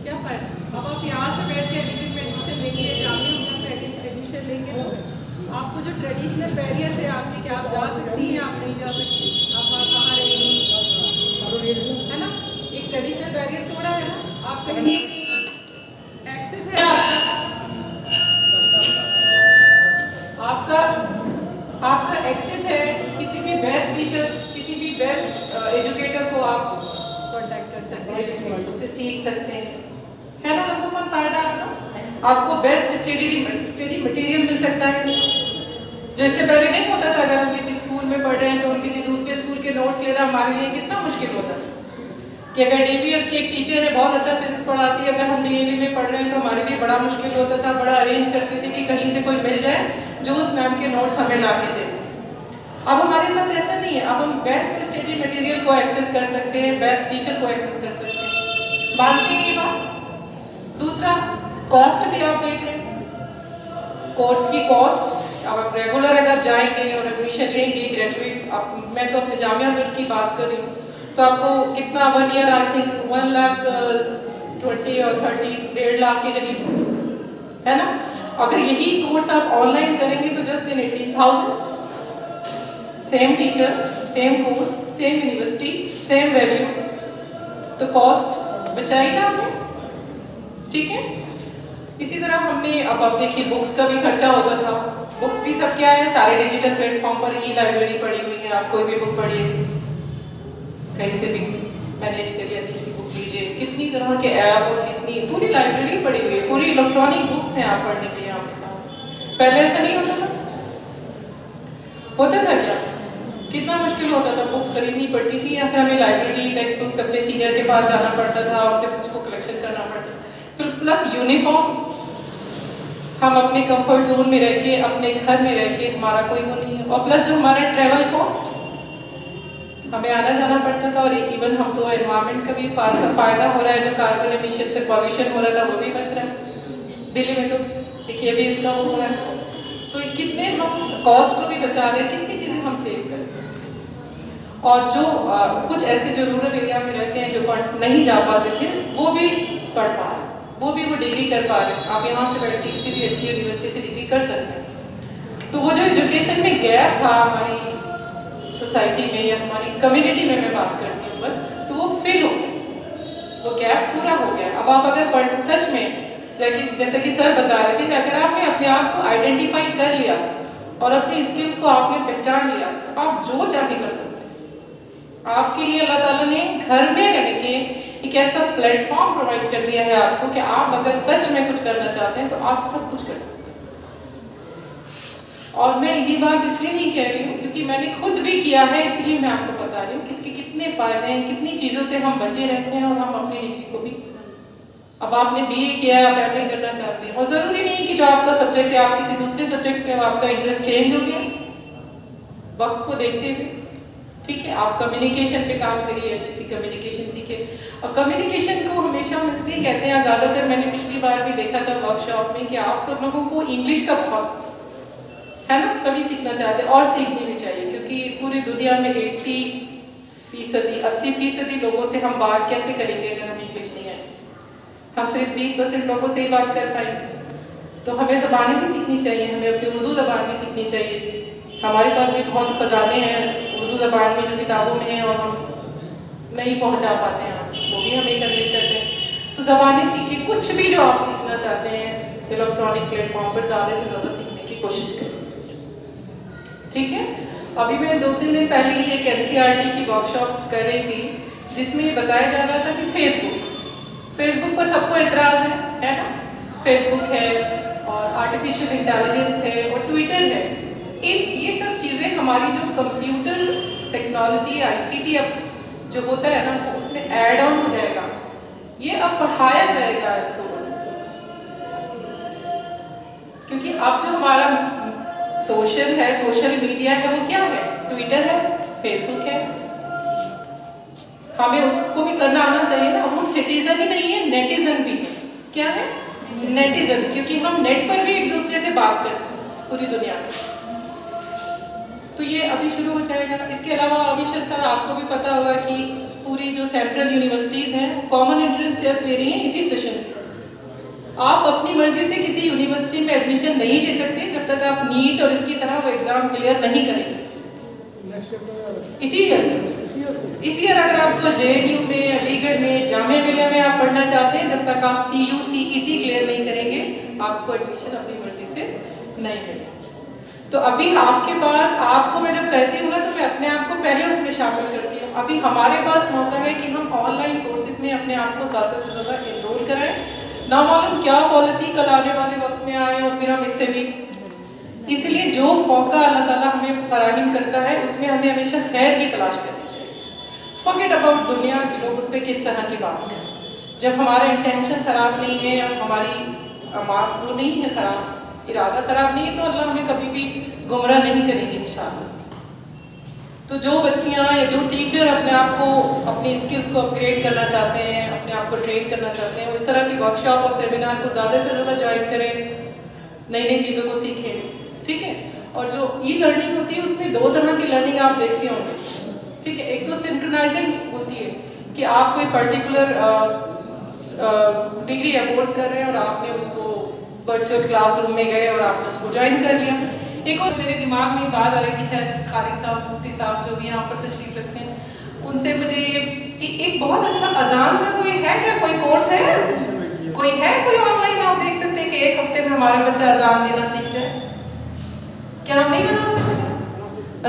क्या फ़ायदा? अब आप यहाँ से बैठ के एजुकेशन में एडमिशन लेंगे, जामिया में एडमिशन लेंगे, तो आपको जो ट्रेडिशनल बैरियर थे आपके, कि आप जा सकती हैं, आप नहीं जा सकती, आप कहाँ रहेंगी, है ना? एक ट्रेडिशनल बैरियर तोड़ा है ना, आप कहीं एक्सेस है आपका आपका एक्सेस है किसी भी बेस्ट टीचर, किसी भी बेस्ट एजुकेटर को आप कांटेक्ट कर सकते हैं, उससे सीख सकते हैं, है ना? नंबर वन फायदा आपको बेस्ट स्टडी मटेरियल मिल सकता है, जो इससे पहले नहीं होता था। अगर हम किसी स्कूल में पढ़ रहे हैं तो हम किसी दूसरे स्कूल के नोट्स लेना हमारे लिए कितना मुश्किल होता है। कि अगर डीबीएस की एक टीचर है, बहुत अच्छा फिजिक्स पढ़ाती है, अगर हम डीएवी में पढ़ रहे हैं तो हमारे लिए बड़ा मुश्किल होता था, बड़ा अरेंज करते थे कि कहीं से कोई मिल जाए जो उस मैम के नोट्स हमें ला के दे दे। अब हमारे साथ ऐसा नहीं है, अब हम बेस्ट स्टडी मटेरियल को एक्सेस कर सकते हैं, बेस्ट टीचर को एक्सेस कर सकते हैं। मानते हैं ये बात? दूसरा, कॉस्ट भी आप देख रहे हैं, कोर्स की कॉस्ट। अब आप रेगुलर अगर जाएंगे और एडमिशन लेंगे ग्रेजुएट, मैं तो अपने जामिया की बात कर रही हूँ, तो आपको कितना 1 ईयर आई थिंक 1,20,000 और 30, 1.5 लाख के करीब, है ना? अगर यही कोर्स आप ऑनलाइन करेंगे तो just in 18,000, same teacher, same course, same university, same value, तो कॉस्ट बचाई ना हमने, ठीक है? इसी तरह हमने अब आप देखिए बुक्स का भी खर्चा होता था, बुक्स भी सब क्या है, सारे डिजिटल प्लेटफॉर्म पर ई लाइब्रेरी पड़ी हुई है, आप कोई भी बुक पढ़िए, कहीं से भी मैनेज करिए, अच्छी सी बुक लीजिए, कितनी तरह के ऐप और कितनी पूरी लाइब्रेरी पड़ी हुई है, पूरी इलेक्ट्रॉनिक बुक्स हैं आप पढ़ने के लिए आपके पास। पहले ऐसा नहीं होता था? होता था क्या? कितना मुश्किल होता था, बुक्स खरीदनी पड़ती थी या फिर हमें लाइब्रेरी टेक्स्ट बुक अपने सीनियर के पास जाना पड़ता था, उनसे उसको कलेक्शन करना पड़ता था। फिर प्लस यूनिफॉर्म, हम अपने कंफर्ट जोन में रह के, अपने घर में रह के, हमारा कोई वो नहीं है, और प्लस जो हमारा ट्रैवल कॉस्ट, हमें आना जाना पड़ता था, और इवन हम तो एनवायरनमेंट का भी फ़ायदा हो रहा है, जो कार्बन एमिशन से पॉल्यूशन हो रहा था वो भी बच रहा है। दिल्ली में तो देखिए अभी इसका वो हो रहा है, तो कितने हम कॉस्ट को भी बचा रहे हैं, कितनी चीज़ें हम सेव कर रहे हैं। और जो कुछ ऐसे जो रूरल एरिया में रहते हैं, जो नहीं जा पाते थे, वो भी पढ़ पा रहे, वो भी वो डिग्री कर पा रहे हैं। आप यहाँ से बैठ के किसी भी अच्छी यूनिवर्सिटी से डिग्री कर सकते हैं। तो वो जो एजुकेशन में गैप था हमारी सोसाइटी में या हमारी कम्युनिटी में, मैं बात करती हूँ बस, तो वो फिल हो गया, वो गैप पूरा हो गया। अब आप अगर सच में जैसे कि सर बता रहे थे कि अगर आपने अपने आप को आइडेंटिफाई कर लिया और अपने स्किल्स को आपने पहचान लिया, तो आप जो चाहे कर सकते हैं। आपके लिए अल्लाह ताला ने घर में रह के एक ऐसा प्लेटफॉर्म प्रोवाइड कर दिया है आपको कि आप अगर सच में कुछ करना चाहते हैं तो आप सब कुछ कर सकते हैं। और मैं ये बात इसलिए नहीं कह रही हूँ क्योंकि मैंने खुद भी किया है, इसलिए मैं आपको बता रही हूँ कि इसके कितने फ़ायदे हैं, कितनी चीज़ों से हम बचे रहते हैं, और हम अपनी डिग्री को भी, अब आपने बीए किया है, आप एमए करना चाहते हैं, और ज़रूरी नहीं कि जो आपका सब्जेक्ट है आप किसी दूसरे सब्जेक्ट पे आपका इंटरेस्ट चेंज हो गया वक्त को देखते हुए, ठीक है? आप कम्युनिकेशन पे काम करिए, अच्छी सी कम्युनिकेशन सीखें। और कम्युनिकेशन को हमेशा हम इसलिए कहते हैं, ज़्यादातर मैंने पिछली बार भी देखा था वर्कशॉप में कि आप सब लोगों को इंग्लिश का बहुत है ना, सभी सीखना चाहते हैं और सीखनी भी चाहिए, क्योंकि पूरी दुनिया में 80% लोगों से हम बात कैसे करेंगे अगर हम इंग्लिश नहीं आए? हम सिर्फ 20% लोगों से ही बात कर पाएंगे। तो हमें ज़बानें भी सीखनी चाहिए, हमें अपनी उर्दू ज़बान भी सीखनी चाहिए। हमारे पास भी बहुत ख़जाने हैं उर्दू ज़बान में जो किताबों में हैं और हम नहीं पहुंचा पाते हैं, वो भी हम कन्वे करते हैं। तो ज़बानें सीखें, कुछ भी जो आप सीखना चाहते हैं इलेक्ट्रॉनिक प्लेटफॉर्म पर ज़्यादा से ज़्यादा सीखने की कोशिश करें। ठीक है, अभी मैं 2-3 दिन पहले ही एक NCERT की वर्कशॉप कर रही थी जिसमें ये बताया जा रहा था कि फेसबुक पर सबको एतराज़ है ना, फेसबुक है और आर्टिफिशियल इंटेलिजेंस है और ट्विटर है। ये सब चीज़ें हमारी जो कंप्यूटर टेक्नोलॉजी ICT अब जो होता है ना वो उसमें ऐड ऑन हो जाएगा, ये अब पढ़ाया जाएगा इसको, क्योंकि अब जो हमारा सोशल मीडिया है वो क्या है, ट्विटर है, फेसबुक है, हमें उसको भी करना आना चाहिए ना। अब हम सिटीजन ही नहीं है, नेटिजन भी है। क्या है? नेटिजन, क्योंकि हम नेट पर भी एक दूसरे से बात करते हैं पूरी दुनिया में। तो ये अभी शुरू हो जाएगा। इसके अलावा अविशर सर आपको भी पता होगा कि पूरी जो सेंट्रल यूनिवर्सिटीज़ हैं वो कॉमन एंट्रेंस टेस्ट ले रही हैं इसी सेशन से। आप अपनी मर्जी से किसी यूनिवर्सिटी में एडमिशन नहीं ले सकते जब तक आप नीट और इसकी तरह वो एग्ज़ाम क्लियर नहीं करेंगे। इसी ईयर अगर आपको JNU में, अलीगढ़ में, जामिया मिलिया में आप पढ़ना चाहते हैं, जब तक आप CU CET क्लियर नहीं करेंगे आपको एडमिशन अपनी मर्जी से नहीं मिलेगा। तो अभी आपके पास, आपको मैं जब कहती हूँ ना तो मैं अपने आप को पहले उसमें शामिल करती हूँ। अभी हमारे पास मौका है कि हम ऑनलाइन कोर्सेज में अपने आप को ज़्यादा से ज़्यादा एनरोल कराएं। ना मालूम क्या पॉलिसी कल आने वाले वक्त में आए और फिर हम इससे भी, इसलिए जो मौका अल्लाह ताला हमें फराहम करता है उसमें हमें हमेशा खैर की तलाश करनी चाहिए। फॉरगेट अबाउट दुनिया के लोग उस पर किस तरह की बात करें। जब हमारा इंटेंशन ख़राब नहीं है, हमारी वो नहीं है ख़राब, इरादा ख़राब नहीं है, तो अल्लाह हमें कभी भी गुमराह नहीं करेंगे इंशाअल्लाह। तो जो बच्चियाँ या जो टीचर अपने आप को, अपनी स्किल्स को अपग्रेड करना चाहते हैं, अपने आप को ट्रेन करना चाहते हैं, इस तरह की वर्कशॉप और सेमिनार को ज़्यादा से ज़्यादा ज्वाइन करें, नई नई चीज़ों को सीखें। ठीक है, और जो लर्निंग होती है उसमें 2 तरह की लर्निंग आप देखते होंगे। ठीक है, एक तो सिंक्रोनाइजिंग होती है कि आप कोई पर्टिकुलर डिग्री या कोर्स कर रहे हैं और आपने उसको वर्चुअल क्लासरूम में गए और आपने उसको ज्वाइन कर लिया। एक और मेरे दिमाग में बात आ रही थी, शायद कारी साहब, मुफ्ती साहब जो भी यहाँ पर तशरीफ रखते हैं, उनसे मुझे एक बहुत अच्छा अजान का कोई है क्या, कोई कोर्स है, कोई है कोई ऑनलाइन आप देख सकते हैं कि 1 हफ्ते में हमारा बच्चा अजान देना सीख जाए? क्या हम नहीं बना सकते?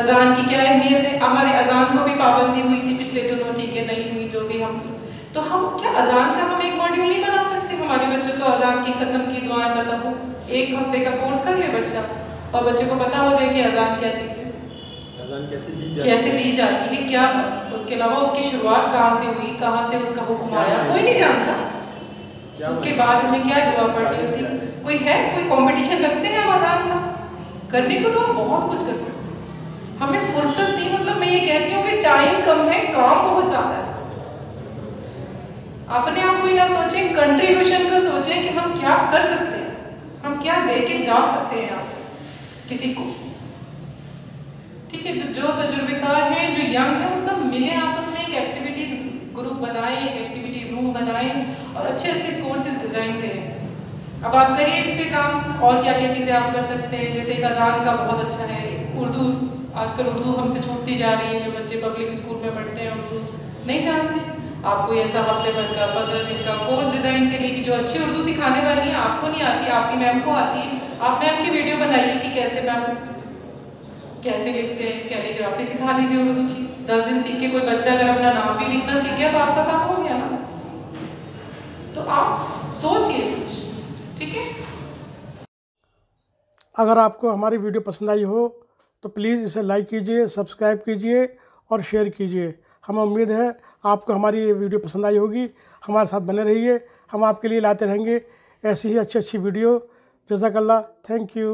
अजान की क्या अहमियत है? हमारे अजान को भी पाबंदी हुई थी पिछले दिनों, ठीक है, नहीं हुई जो भी हम, तो हम क्या अजान का हम एक मॉड्यूल नहीं बना सकते? हमारे बच्चों को अजान की खत्म की दुआएं बताओ, 1 हफ्ते का कोर्स कर ले बच्चा और बच्चे को पता हो जाए कि अजान क्या चीज़ है, अजान कैसे दी जाती है, क्या, उसके अलावा उसकी शुरुआत कहाँ से हुई, कहाँ से उसका हुक्म आया, कोई नहीं जानता। उसके बाद हमें क्या दुआ पढ़नी होती, कोई है, कोई कंपटीशन रखते हैं हम अजान का? करने को तो हम बहुत कुछ कर सकते हैं, हमें फुर्सत नहीं, मतलब मैं ये कहती हूँ कि टाइम कम है, काम बहुत ज़्यादा है। अपने आप को ना सोचें, कंट्रीब्यूशन का सोचें कि हम क्या कर सकते हैं, हम क्या दे के जा सकते हैं यहाँ से किसी को। ठीक है, जो तजुर्बेकार हैं, जो यंग हैं, वो सब मिले आपस में, एक एक्टिविटीज ग्रुप बनाएं, एक एक्टिविटी रूम बनाएं और अच्छे अच्छे कोर्सेज डिज़ाइन करें। अब आप करिए इस पे काम, और क्या क्या चीज़ें आप कर सकते हैं। जैसे एक अजान का बहुत अच्छा है, उर्दू, आजकल उर्दू हमसे छूटती जा रही है, जो बच्चे पब्लिक स्कूल में पढ़ते हैं उर्दू नहीं जानते, आप कोई ऐसा हफ्ते भर का 15 दिन का कोर्स डिज़ाइन करिए कि जो अच्छी उर्दू सिखाने वाली है, आपको नहीं आती, आपकी मैम को आती है, आप मैम की वीडियो बनाइए कि कैसे मैम कैसे लिखते हैं, कैलीग्राफी सिखा दीजिए उर्दू की। 10 दिन सीख के कोई बच्चा अगर अपना नाम भी लिखना सीख गया तो आपका काम हो गया ना। तो आप सोचिए कुछ, ठीक है। अगर आपको हमारी वीडियो पसंद आई हो तो प्लीज़ इसे लाइक कीजिए, सब्सक्राइब कीजिए और शेयर कीजिए। हमें उम्मीद है आपको हमारी ये वीडियो पसंद आई होगी। हमारे साथ बने रहिए, हम आपके लिए लाते रहेंगे ऐसी ही अच्छी अच्छी वीडियो। जज़ाकल्लाह, थैंक यू।